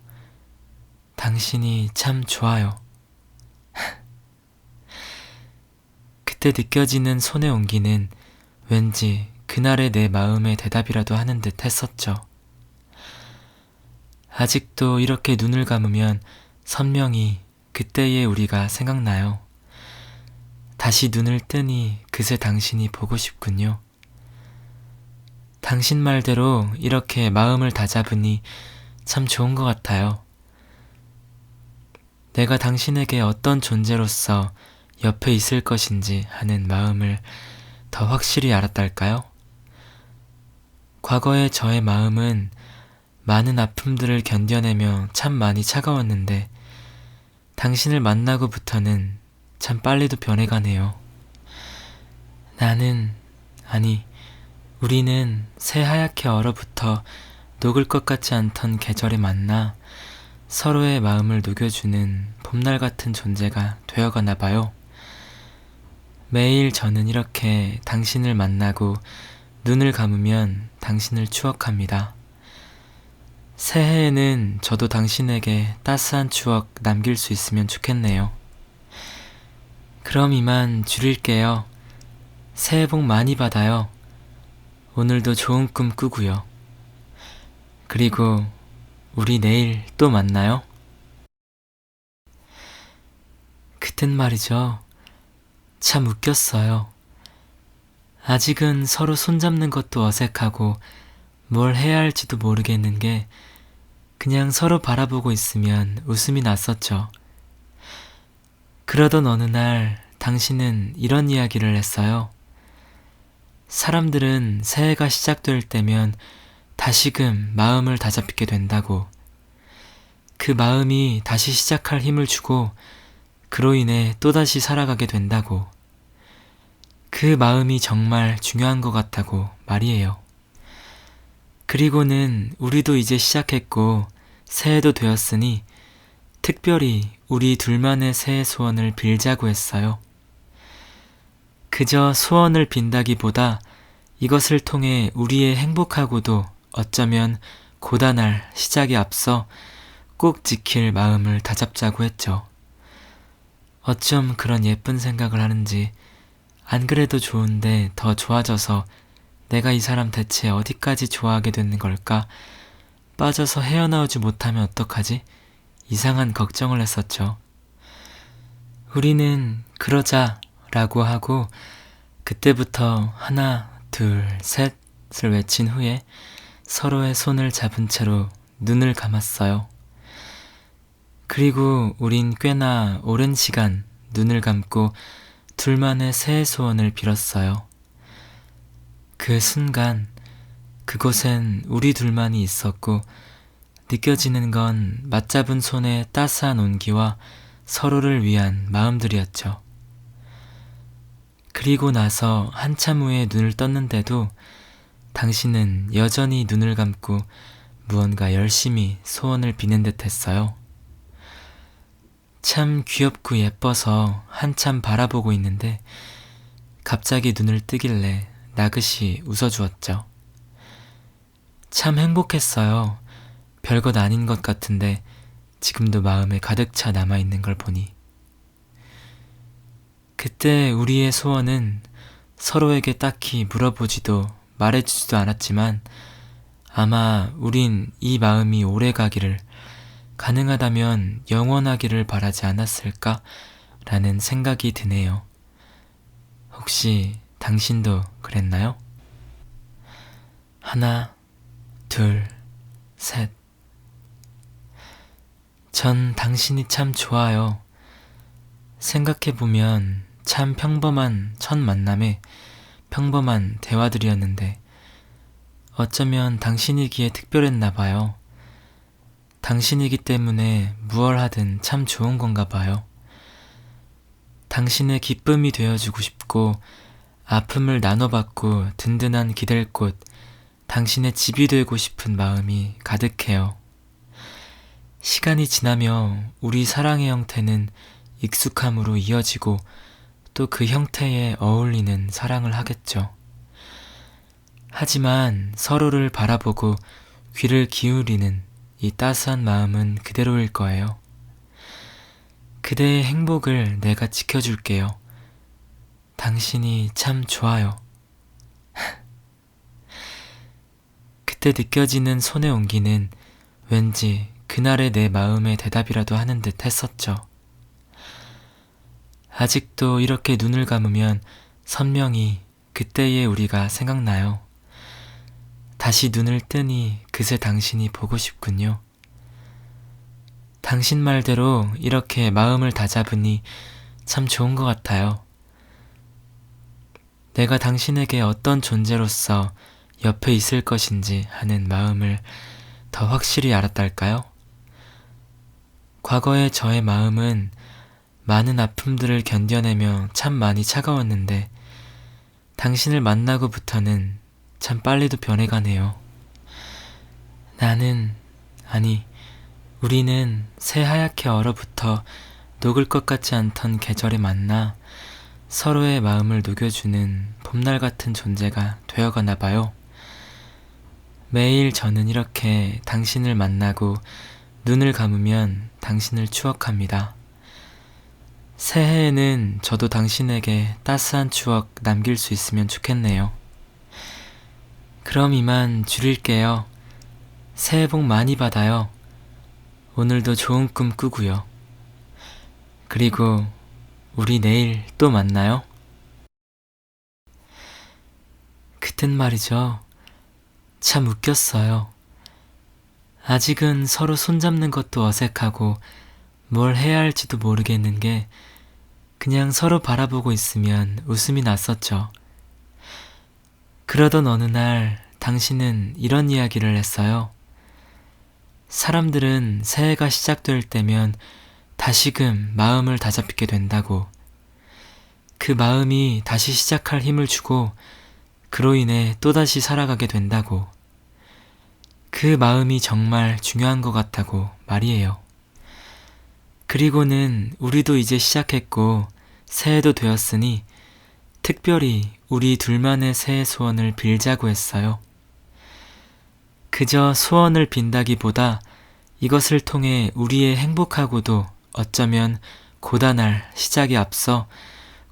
당신이 참 좋아요. 그때 느껴지는 손의 온기는 왠지 그날의 내 마음의 대답이라도 하는 듯 했었죠. 아직도 이렇게 눈을 감으면 선명히 그때의 우리가 생각나요. 다시 눈을 뜨니 그새 당신이 보고 싶군요. 당신 말대로 이렇게 마음을 다잡으니 참 좋은 것 같아요. 내가 당신에게 어떤 존재로서 옆에 있을 것인지 하는 마음을 더 확실히 알았달까요? 과거의 저의 마음은 많은 아픔들을 견뎌내며 참 많이 차가웠는데 당신을 만나고부터는 참 빨리도 변해가네요. 나는, 아니, 우리는 새하얗게 얼어붙어 녹을 것 같지 않던 계절에 만나 서로의 마음을 녹여주는 봄날 같은 존재가 되어가나 봐요. 매일 저는 이렇게 당신을 만나고 눈을 감으면 당신을 추억합니다. 새해에는 저도 당신에게 따스한 추억 남길 수 있으면 좋겠네요. 그럼 이만 줄일게요. 새해 복 많이 받아요. 오늘도 좋은 꿈 꾸고요. 그리고 우리 내일 또 만나요. 그땐 말이죠. 참 웃겼어요. 아직은 서로 손잡는 것도 어색하고 뭘 해야 할지도 모르겠는 게 그냥 서로 바라보고 있으면 웃음이 났었죠. 그러던 어느 날 당신은 이런 이야기를 했어요. 사람들은 새해가 시작될 때면 다시금 마음을 다잡게 된다고. 그 마음이 다시 시작할 힘을 주고 그로 인해 또다시 살아가게 된다고. 그 마음이 정말 중요한 것 같다고 말이에요. 그리고는 우리도 이제 시작했고 새해도 되었으니 특별히 우리 둘만의 새해 소원을 빌자고 했어요. 그저 소원을 빈다기보다 이것을 통해 우리의 행복하고도 어쩌면 고단할 시작에 앞서 꼭 지킬 마음을 다잡자고 했죠. 어쩜 그런 예쁜 생각을 하는지 안 그래도 좋은데 더 좋아져서 내가 이 사람 대체 어디까지 좋아하게 되는 걸까? 빠져서 헤어나오지 못하면 어떡하지? 이상한 걱정을 했었죠. 우리는 그러자 라고 하고 그때부터 하나, 둘, 셋을 외친 후에 서로의 손을 잡은 채로 눈을 감았어요. 그리고 우린 꽤나 오랜 시간 눈을 감고 둘만의 새해 소원을 빌었어요. 그 순간 그곳엔 우리 둘만이 있었고 느껴지는 건 맞잡은 손의 따스한 온기와 서로를 위한 마음들이었죠. 그리고 나서 한참 후에 눈을 떴는데도 당신은 여전히 눈을 감고 무언가 열심히 소원을 비는 듯 했어요. 참 귀엽고 예뻐서 한참 바라보고 있는데 갑자기 눈을 뜨길래 나긋이 웃어주었죠. 참 행복했어요. 별것 아닌 것 같은데 지금도 마음에 가득 차 남아있는 걸 보니. 그때 우리의 소원은 서로에게 딱히 물어보지도 말해주지도 않았지만 아마 우린 이 마음이 오래가기를, 가능하다면 영원하기를 바라지 않았을까? 라는 생각이 드네요. 혹시 당신도 그랬나요? 하나, 둘, 셋. 전 당신이 참 좋아요. 생각해보면 참 평범한 첫 만남에 평범한 대화들이었는데 어쩌면 당신이기에 특별했나 봐요. 당신이기 때문에 무얼 하든 참 좋은 건가 봐요. 당신의 기쁨이 되어주고 싶고 아픔을 나눠받고 든든한 기댈 곳, 당신의 집이 되고 싶은 마음이 가득해요. 시간이 지나며 우리 사랑의 형태는 익숙함으로 이어지고 또 그 형태에 어울리는 사랑을 하겠죠. 하지만 서로를 바라보고 귀를 기울이는 이 따스한 마음은 그대로일 거예요. 그대의 행복을 내가 지켜줄게요. 당신이 참 좋아요. 그때 느껴지는 손의 온기는 왠지 그날의 내 마음의 대답이라도 하는 듯 했었죠. 아직도 이렇게 눈을 감으면 선명히 그때의 우리가 생각나요. 다시 눈을 뜨니 그새 당신이 보고 싶군요. 당신 말대로 이렇게 마음을 다잡으니 참 좋은 것 같아요. 내가 당신에게 어떤 존재로서 옆에 있을 것인지 하는 마음을 더 확실히 알았달까요? 과거의 저의 마음은 많은 아픔들을 견뎌내며 참 많이 차가웠는데 당신을 만나고부터는 참 빨리도 변해가네요. 나는, 아니, 우리는 새하얗게 얼어붙어 녹을 것 같지 않던 계절에 만나 서로의 마음을 녹여주는 봄날 같은 존재가 되어가나 봐요. 매일 저는 이렇게 당신을 만나고 눈을 감으면 당신을 추억합니다. 새해에는 저도 당신에게 따스한 추억 남길 수 있으면 좋겠네요. 그럼 이만 줄일게요. 새해 복 많이 받아요. 오늘도 좋은 꿈 꾸고요. 그리고 우리 내일 또 만나요. 그땐 말이죠. 참 웃겼어요. 아직은 서로 손잡는 것도 어색하고 뭘 해야 할지도 모르겠는 게 그냥 서로 바라보고 있으면 웃음이 났었죠. 그러던 어느 날 당신은 이런 이야기를 했어요. 사람들은 새해가 시작될 때면 다시금 마음을 다잡게 된다고. 그 마음이 다시 시작할 힘을 주고 그로 인해 또다시 살아가게 된다고. 그 마음이 정말 중요한 것 같다고 말이에요. 그리고는 우리도 이제 시작했고 새해도 되었으니 특별히 우리 둘만의 새해 소원을 빌자고 했어요. 그저 소원을 빈다기보다 이것을 통해 우리의 행복하고도 어쩌면 고단할 시작에 앞서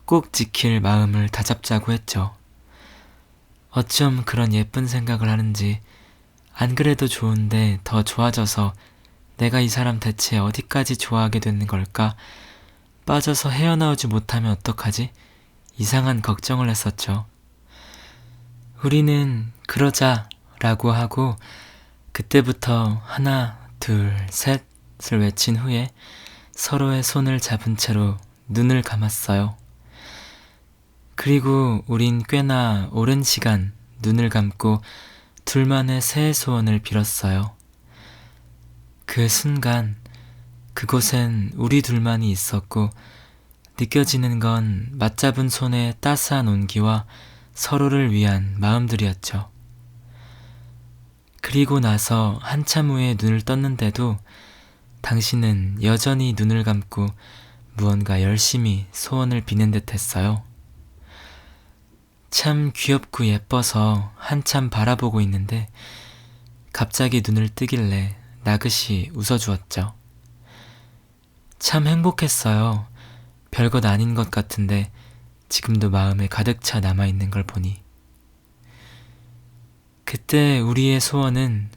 꼭 지킬 마음을 다잡자고 했죠. 어쩜 그런 예쁜 생각을 하는지. 안 그래도 좋은데 더 좋아져서 내가 이 사람 대체 어디까지 좋아하게 되는 걸까? 빠져서 헤어나오지 못하면 어떡하지? 이상한 걱정을 했었죠. 우리는 그러자 라고 하고 그때부터 하나, 둘, 셋을 외친 후에 서로의 손을 잡은 채로 눈을 감았어요. 그리고 우린 꽤나 오랜 시간 눈을 감고 둘만의 새해 소원을 빌었어요. 그 순간 그곳엔 우리 둘만이 있었고 느껴지는 건 맞잡은 손의 따스한 온기와 서로를 위한 마음들이었죠. 그리고 나서 한참 후에 눈을 떴는데도 당신은 여전히 눈을 감고 무언가 열심히 소원을 비는 듯 했어요. 참 귀엽고 예뻐서 한참 바라보고 있는데 갑자기 눈을 뜨길래 나긋이 웃어주었죠. 참 행복했어요. 별것 아닌 것 같은데 지금도 마음에 가득 차 남아있는 걸 보니. 그때 우리의 소원은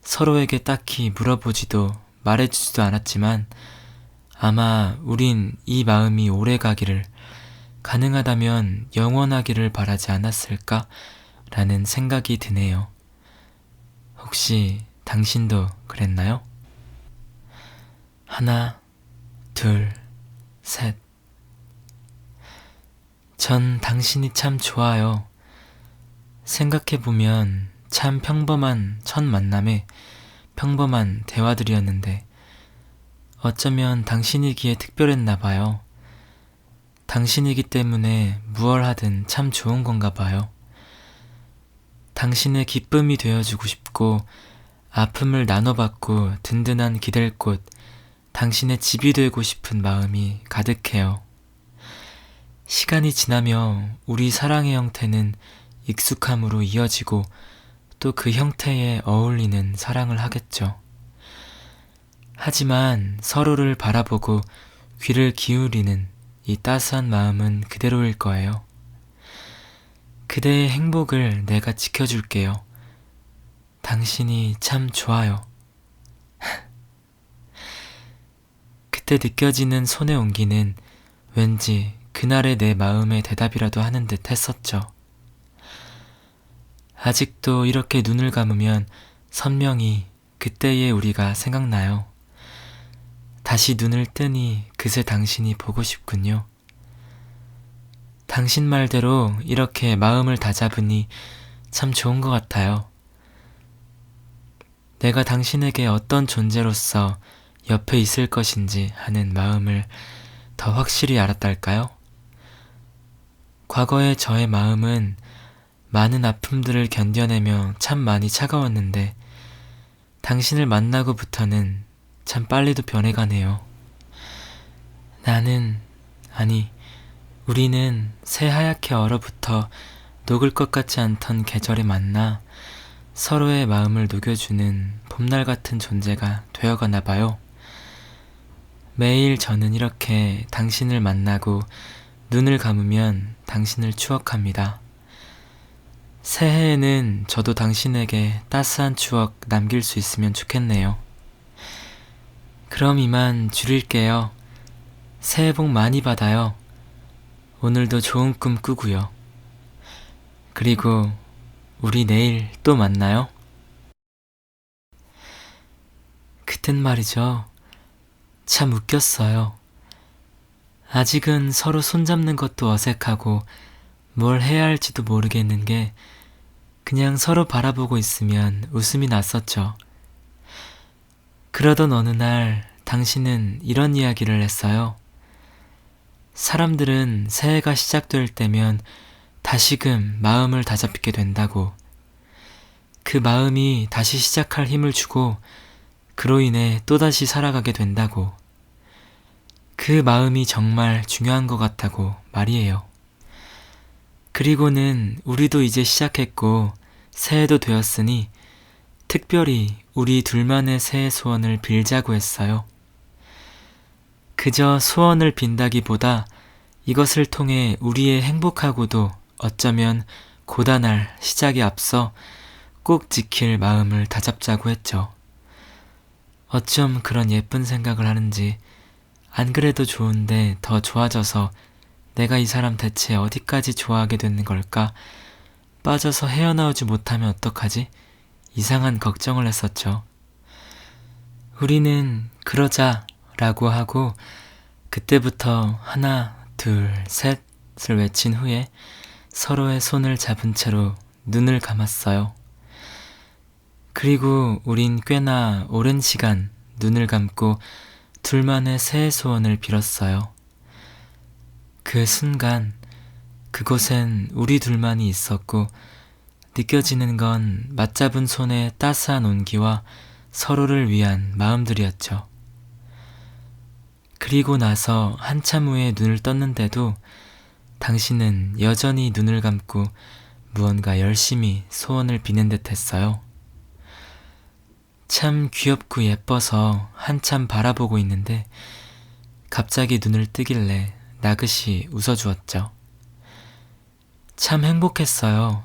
서로에게 딱히 물어보지도 말해주지도 않았지만 아마 우린 이 마음이 오래가기를, 가능하다면 영원하기를 바라지 않았을까? 라는 생각이 드네요. 혹시 당신도 그랬나요? 하나, 둘, 셋. 전 당신이 참 좋아요. 생각해보면 참 평범한 첫 만남에 평범한 대화들이었는데 어쩌면 당신이기에 특별했나 봐요. 당신이기 때문에 무얼 하든 참 좋은 건가 봐요. 당신의 기쁨이 되어주고 싶고 아픔을 나눠받고 든든한 기댈 곳, 당신의 집이 되고 싶은 마음이 가득해요. 시간이 지나며 우리 사랑의 형태는 익숙함으로 이어지고 또 그 형태에 어울리는 사랑을 하겠죠. 하지만 서로를 바라보고 귀를 기울이는 이 따스한 마음은 그대로일 거예요. 그대의 행복을 내가 지켜줄게요. 당신이 참 좋아요. 그때 느껴지는 손의 온기는 왠지 그날의 내 마음의 대답이라도 하는 듯 했었죠. 아직도 이렇게 눈을 감으면 선명히 그때의 우리가 생각나요. 다시 눈을 뜨니 그새 당신이 보고 싶군요. 당신 말대로 이렇게 마음을 다잡으니 참 좋은 것 같아요. 내가 당신에게 어떤 존재로서 옆에 있을 것인지 하는 마음을 더 확실히 알았달까요? 과거의 저의 마음은 많은 아픔들을 견뎌내며 참 많이 차가웠는데 당신을 만나고부터는 참 빨리도 변해가네요. 나는, 아니, 우리는 새하얗게 얼어붙어 녹을 것 같지 않던 계절에 만나 서로의 마음을 녹여주는 봄날 같은 존재가 되어가나 봐요. 매일 저는 이렇게 당신을 만나고 눈을 감으면 당신을 추억합니다. 새해에는 저도 당신에게 따스한 추억 남길 수 있으면 좋겠네요. 그럼 이만 줄일게요. 새해 복 많이 받아요. 오늘도 좋은 꿈 꾸고요. 그리고 우리 내일 또 만나요. 그땐 말이죠. 참 웃겼어요. 아직은 서로 손잡는 것도 어색하고 뭘 해야 할지도 모르겠는 게 그냥 서로 바라보고 있으면 웃음이 났었죠. 그러던 어느 날 당신은 이런 이야기를 했어요. 사람들은 새해가 시작될 때면 다시금 마음을 다잡게 된다고. 그 마음이 다시 시작할 힘을 주고 그로 인해 또다시 살아가게 된다고. 그 마음이 정말 중요한 것 같다고 말이에요. 그리고는 우리도 이제 시작했고 새해도 되었으니 특별히 우리 둘만의 새해 소원을 빌자고 했어요. 그저 소원을 빈다기보다 이것을 통해 우리의 행복하고도 어쩌면 고단할 시작에 앞서 꼭 지킬 마음을 다잡자고 했죠. 어쩜 그런 예쁜 생각을 하는지 안 그래도 좋은데 더 좋아져서 내가 이 사람 대체 어디까지 좋아하게 되는 걸까? 빠져서 헤어나오지 못하면 어떡하지? 이상한 걱정을 했었죠. 우리는 그러자 라고 하고 그때부터 하나, 둘, 셋을 외친 후에 서로의 손을 잡은 채로 눈을 감았어요. 그리고 우린 꽤나 오랜 시간 눈을 감고 둘만의 새해 소원을 빌었어요. 그 순간 그곳엔 우리 둘만이 있었고 느껴지는 건 맞잡은 손의 따스한 온기와 서로를 위한 마음들이었죠. 그리고 나서 한참 후에 눈을 떴는데도 당신은 여전히 눈을 감고 무언가 열심히 소원을 비는 듯 했어요. 참 귀엽고 예뻐서 한참 바라보고 있는데 갑자기 눈을 뜨길래 나긋이 웃어주었죠. 참 행복했어요.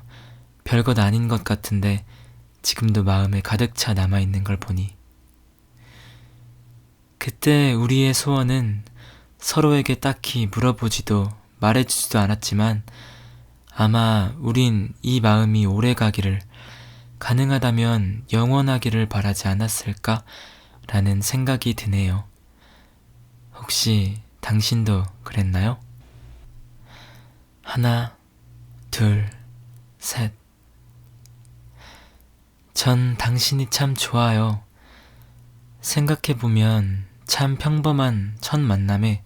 별것 아닌 것 같은데 지금도 마음에 가득 차 남아있는 걸 보니. 그때 우리의 소원은 서로에게 딱히 물어보지도 말해주지도 않았지만 아마 우린 이 마음이 오래가기를, 가능하다면 영원하기를 바라지 않았을까? 라는 생각이 드네요. 혹시 당신도 그랬나요? 하나, 둘, 셋. 전 당신이 참 좋아요. 생각해보면 참 평범한 첫 만남에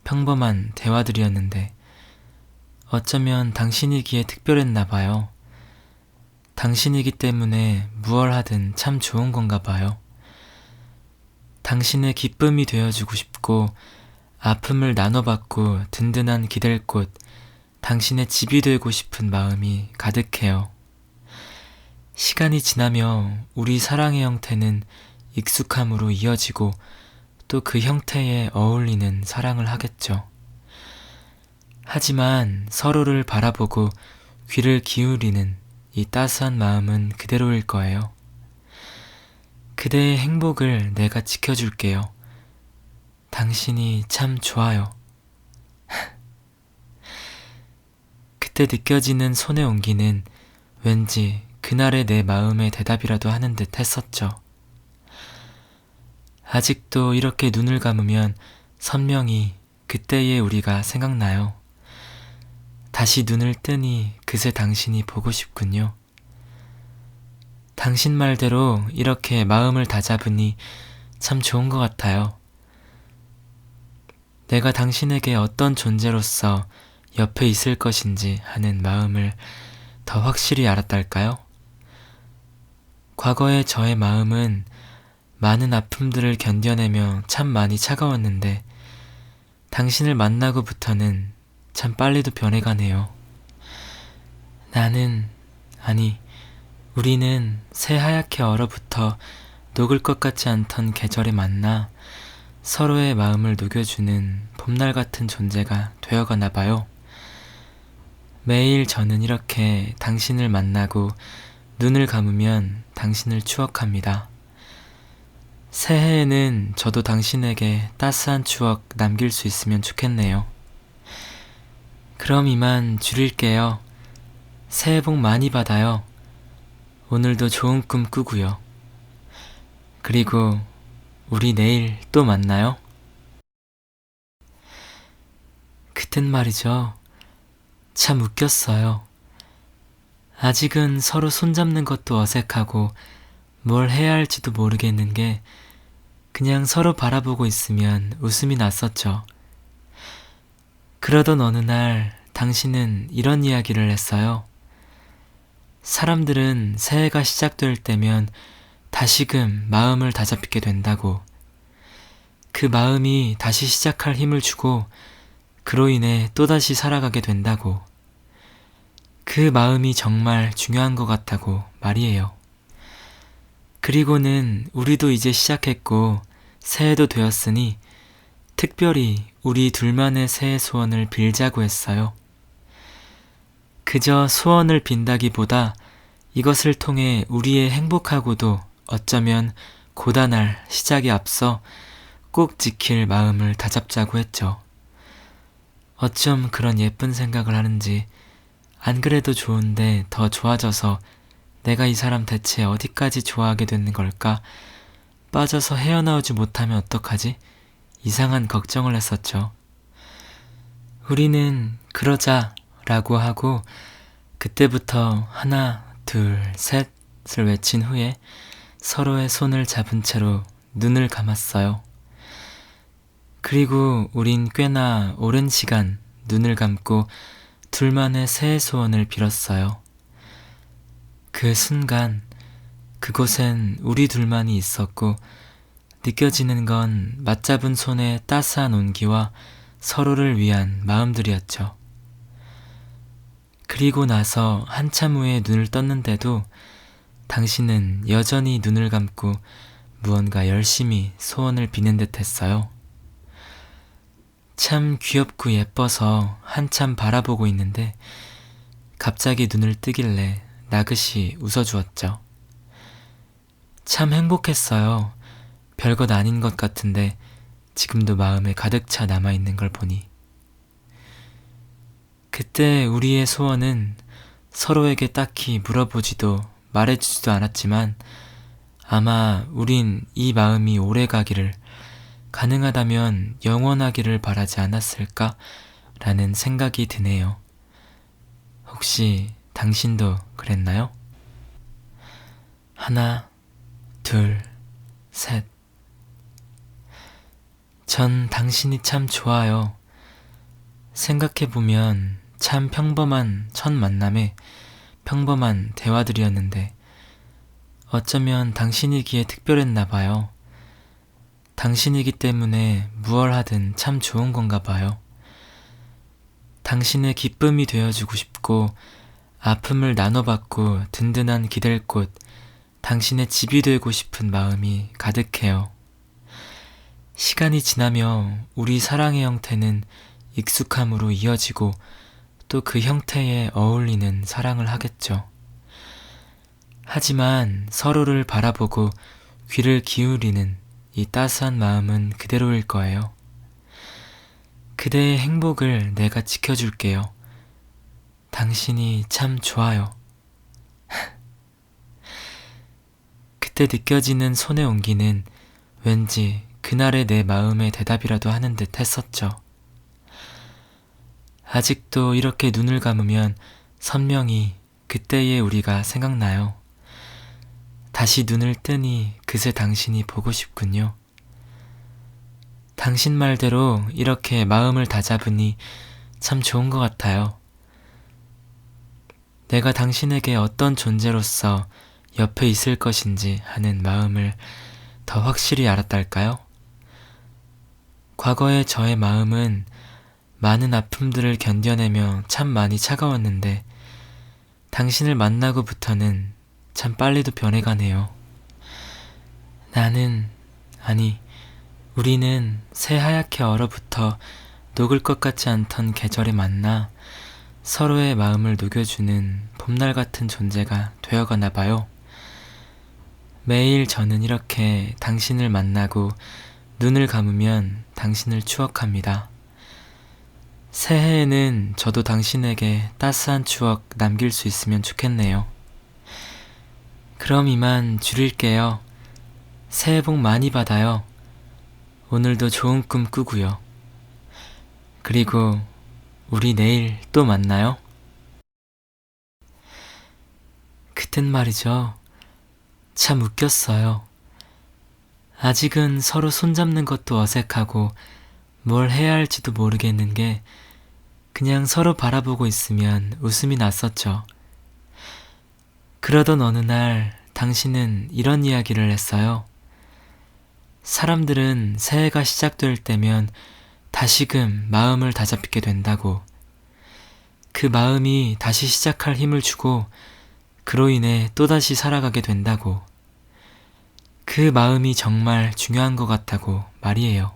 평범한 대화들이었는데 어쩌면 당신이기에 특별했나 봐요. 당신이기 때문에 무얼 하든 참 좋은 건가 봐요. 당신의 기쁨이 되어주고 싶고 아픔을 나눠받고 든든한 기댈 곳, 당신의 집이 되고 싶은 마음이 가득해요. 시간이 지나며 우리 사랑의 형태는 익숙함으로 이어지고 또 그 형태에 어울리는 사랑을 하겠죠. 하지만 서로를 바라보고 귀를 기울이는 이 따스한 마음은 그대로일 거예요. 그대의 행복을 내가 지켜줄게요. 당신이 참 좋아요. 그때 느껴지는 손의 온기는 왠지 그날의 내 마음의 대답이라도 하는 듯 했었죠. 아직도 이렇게 눈을 감으면 선명히 그때의 우리가 생각나요. 다시 눈을 뜨니 그새 당신이 보고 싶군요. 당신 말대로 이렇게 마음을 다잡으니 참 좋은 것 같아요. 내가 당신에게 어떤 존재로서 옆에 있을 것인지 하는 마음을 더 확실히 알았달까요? 과거의 저의 마음은 많은 아픔들을 견뎌내며 참 많이 차가웠는데 당신을 만나고부터는 참 빨리도 변해가네요. 아니, 우리는 새하얗게 얼어붙어 녹을 것 같지 않던 계절에 만나 서로의 마음을 녹여주는 봄날 같은 존재가 되어가나 봐요. 매일 저는 이렇게 당신을 만나고 눈을 감으면 당신을 추억합니다. 새해에는 저도 당신에게 따스한 추억 남길 수 있으면 좋겠네요. 그럼 이만 줄일게요. 새해 복 많이 받아요. 오늘도 좋은 꿈 꾸고요. 그리고 우리 내일 또 만나요. 그땐 말이죠. 참 웃겼어요. 아직은 서로 손잡는 것도 어색하고 뭘 해야 할지도 모르겠는 게 그냥 서로 바라보고 있으면 웃음이 났었죠. 그러던 어느 날 당신은 이런 이야기를 했어요. 사람들은 새해가 시작될 때면 다시금 마음을 다잡게 된다고. 그 마음이 다시 시작할 힘을 주고 그로 인해 또다시 살아가게 된다고. 그 마음이 정말 중요한 것 같다고 말이에요. 그리고는 우리도 이제 시작했고 새해도 되었으니 특별히 우리 둘만의 새해 소원을 빌자고 했어요. 그저 소원을 빈다기보다 이것을 통해 우리의 행복하고도 어쩌면 고단할 시작에 앞서 꼭 지킬 마음을 다잡자고 했죠. 어쩜 그런 예쁜 생각을 하는지. 안 그래도 좋은데 더 좋아져서 내가 이 사람 대체 어디까지 좋아하게 되는 걸까? 빠져서 헤어나오지 못하면 어떡하지? 이상한 걱정을 했었죠. 우리는 그러자 라고 하고 그때부터 하나, 둘, 셋을 외친 후에 서로의 손을 잡은 채로 눈을 감았어요. 그리고 우린 꽤나 오랜 시간 눈을 감고 둘만의 새해 소원을 빌었어요. 그 순간 그곳엔 우리 둘만이 있었고 느껴지는 건 맞잡은 손의 따스한 온기와 서로를 위한 마음들이었죠. 그리고 나서 한참 후에 눈을 떴는데도 당신은 여전히 눈을 감고 무언가 열심히 소원을 비는 듯 했어요. 참 귀엽고 예뻐서 한참 바라보고 있는데 갑자기 눈을 뜨길래 나긋이 웃어주었죠. 참 행복했어요. 별것 아닌 것 같은데 지금도 마음에 가득 차 남아있는 걸 보니. 그때 우리의 소원은 서로에게 딱히 물어보지도 말해주지도 않았지만 아마 우린 이 마음이 오래가기를, 가능하다면 영원하기를 바라지 않았을까? 라는 생각이 드네요. 혹시 당신도 그랬나요? 하나, 둘, 셋. 전 당신이 참 좋아요. 생각해보면 참 평범한 첫 만남에 평범한 대화들이었는데 어쩌면 당신이기에 특별했나 봐요. 당신이기 때문에 무얼 하든 참 좋은 건가 봐요. 당신의 기쁨이 되어주고 싶고 아픔을 나눠받고 든든한 기댈 곳, 당신의 집이 되고 싶은 마음이 가득해요. 시간이 지나며 우리 사랑의 형태는 익숙함으로 이어지고 또 그 형태에 어울리는 사랑을 하겠죠. 하지만 서로를 바라보고 귀를 기울이는 이 따스한 마음은 그대로일 거예요. 그대의 행복을 내가 지켜줄게요. 당신이 참 좋아요. 그때 느껴지는 손의 온기는 왠지 그날의 내 마음의 대답이라도 하는 듯 했었죠. 아직도 이렇게 눈을 감으면 선명히 그때의 우리가 생각나요. 다시 눈을 뜨니 그새 당신이 보고 싶군요. 당신 말대로 이렇게 마음을 다잡으니 참 좋은 것 같아요. 내가 당신에게 어떤 존재로서 옆에 있을 것인지 하는 마음을 더 확실히 알았달까요? 과거의 저의 마음은 많은 아픔들을 견뎌내며 참 많이 차가웠는데 당신을 만나고부터는 참 빨리도 변해가네요. 아니, 우리는 새하얗게 얼어붙어 녹을 것 같지 않던 계절에 만나 서로의 마음을 녹여주는 봄날 같은 존재가 되어가나 봐요. 매일 저는 이렇게 당신을 만나고 눈을 감으면 당신을 추억합니다. 새해에는 저도 당신에게 따스한 추억 남길 수 있으면 좋겠네요. 그럼 이만 줄일게요. 새해 복 많이 받아요. 오늘도 좋은 꿈 꾸고요. 그리고 우리 내일 또 만나요. 그땐 말이죠. 참 웃겼어요. 아직은 서로 손잡는 것도 어색하고 뭘 해야 할지도 모르겠는 게 그냥 서로 바라보고 있으면 웃음이 났었죠. 그러던 어느 날 당신은 이런 이야기를 했어요. 사람들은 새해가 시작될 때면 다시금 마음을 다잡게 된다고. 그 마음이 다시 시작할 힘을 주고 그로 인해 또다시 살아가게 된다고. 그 마음이 정말 중요한 것 같다고 말이에요.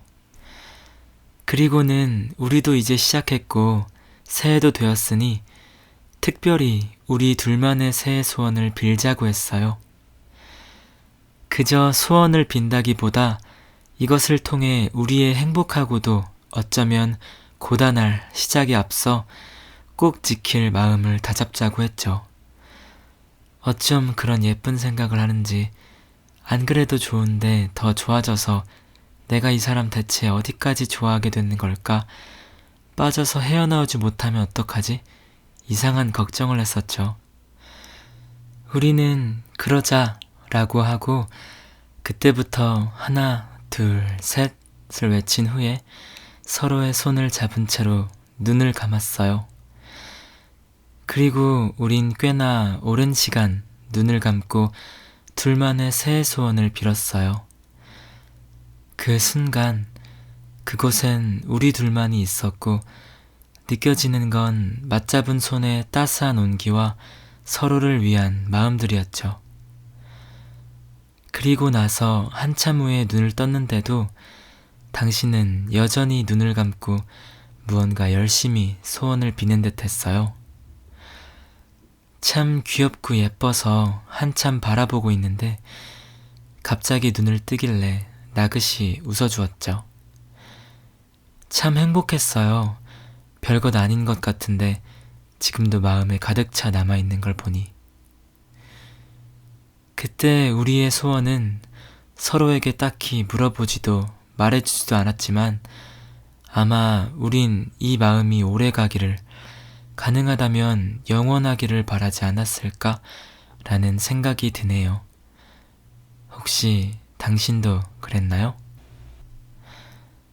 그리고는 우리도 이제 시작했고 새해도 되었으니 특별히 우리 둘만의 새해 소원을 빌자고 했어요. 그저 소원을 빈다기보다 이것을 통해 우리의 행복하고도 어쩌면 고단할 시작에 앞서 꼭 지킬 마음을 다잡자고 했죠. 어쩜 그런 예쁜 생각을 하는지 안 그래도 좋은데 더 좋아져서 내가 이 사람 대체 어디까지 좋아하게 되는 걸까? 빠져서 헤어나오지 못하면 어떡하지? 이상한 걱정을 했었죠. 우리는 그러자 라고 하고 그때부터 하나, 둘, 셋을 외친 후에 서로의 손을 잡은 채로 눈을 감았어요. 그리고 우린 꽤나 오랜 시간 눈을 감고 둘만의 새해 소원을 빌었어요. 그 순간 그곳엔 우리 둘만이 있었고 느껴지는 건 맞잡은 손의 따스한 온기와 서로를 위한 마음들이었죠. 그리고 나서 한참 후에 눈을 떴는데도 당신은 여전히 눈을 감고 무언가 열심히 소원을 비는 듯 했어요. 참 귀엽고 예뻐서 한참 바라보고 있는데 갑자기 눈을 뜨길래 나긋이 웃어주었죠. 참 행복했어요. 별것 아닌 것 같은데 지금도 마음에 가득 차 남아있는 걸 보니. 그때 우리의 소원은 서로에게 딱히 물어보지도 말해주지도 않았지만 아마 우린 이 마음이 오래가기를, 가능하다면 영원하기를 바라지 않았을까? 라는 생각이 드네요. 혹시 당신도 그랬나요?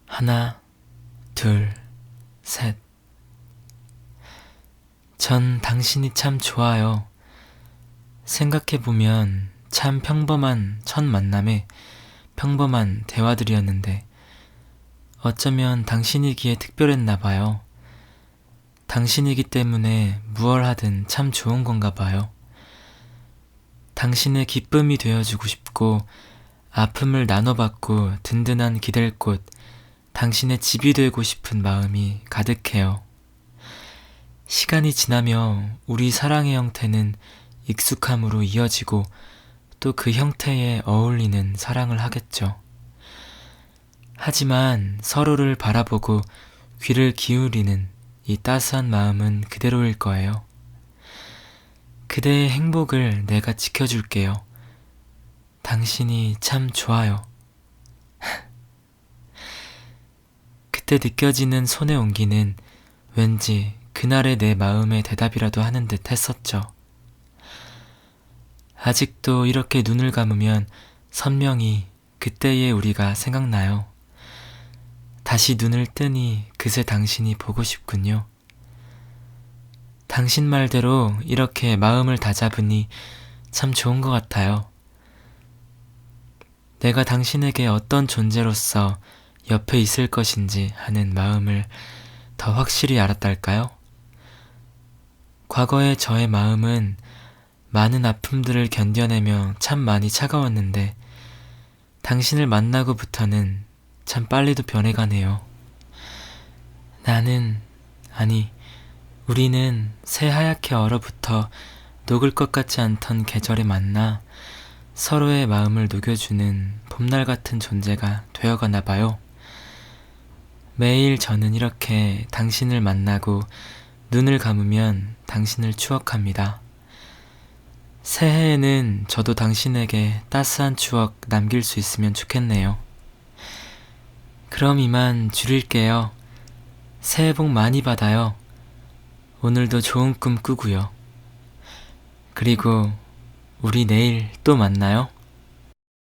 하나, 둘, 셋. 전 당신이 참 좋아요. 생각해보면 참 평범한 첫 만남에 평범한 대화들이었는데 어쩌면 당신이기에 특별했나 봐요. 당신이기 때문에 무얼 하든 참 좋은 건가 봐요. 당신의 기쁨이 되어주고 싶고 아픔을 나눠받고 든든한 기댈 곳, 당신의 집이 되고 싶은 마음이 가득해요. 시간이 지나며 우리 사랑의 형태는 익숙함으로 이어지고 또 그 형태에 어울리는 사랑을 하겠죠. 하지만 서로를 바라보고 귀를 기울이는 이 따스한 마음은 그대로일 거예요. 그대의 행복을 내가 지켜줄게요. 당신이 참 좋아요. 그때 느껴지는 손의 온기는 왠지 그날의 내 마음의 대답이라도 하는 듯 했었죠. 아직도 이렇게 눈을 감으면 선명히 그때의 우리가 생각나요. 다시 눈을 뜨니 그새 당신이 보고 싶군요. 당신 말대로 이렇게 마음을 다잡으니 참 좋은 것 같아요. 내가 당신에게 어떤 존재로서 옆에 있을 것인지 하는 마음을 더 확실히 알았달까요? 과거의 저의 마음은 많은 아픔들을 견뎌내며 참 많이 차가웠는데 당신을 만나고부터는 참 빨리도 변해가네요. 아니, 우리는 새하얗게 얼어붙어 녹을 것 같지 않던 계절에 만나 서로의 마음을 녹여주는 봄날 같은 존재가 되어가나 봐요. 매일 저는 이렇게 당신을 만나고 눈을 감으면 당신을 추억합니다. 새해에는 저도 당신에게 따스한 추억 남길 수 있으면 좋겠네요. 그럼 이만 줄일게요. 새해 복 많이 받아요. 오늘도 좋은 꿈 꾸고요. 그리고 우리 내일 또 만나요.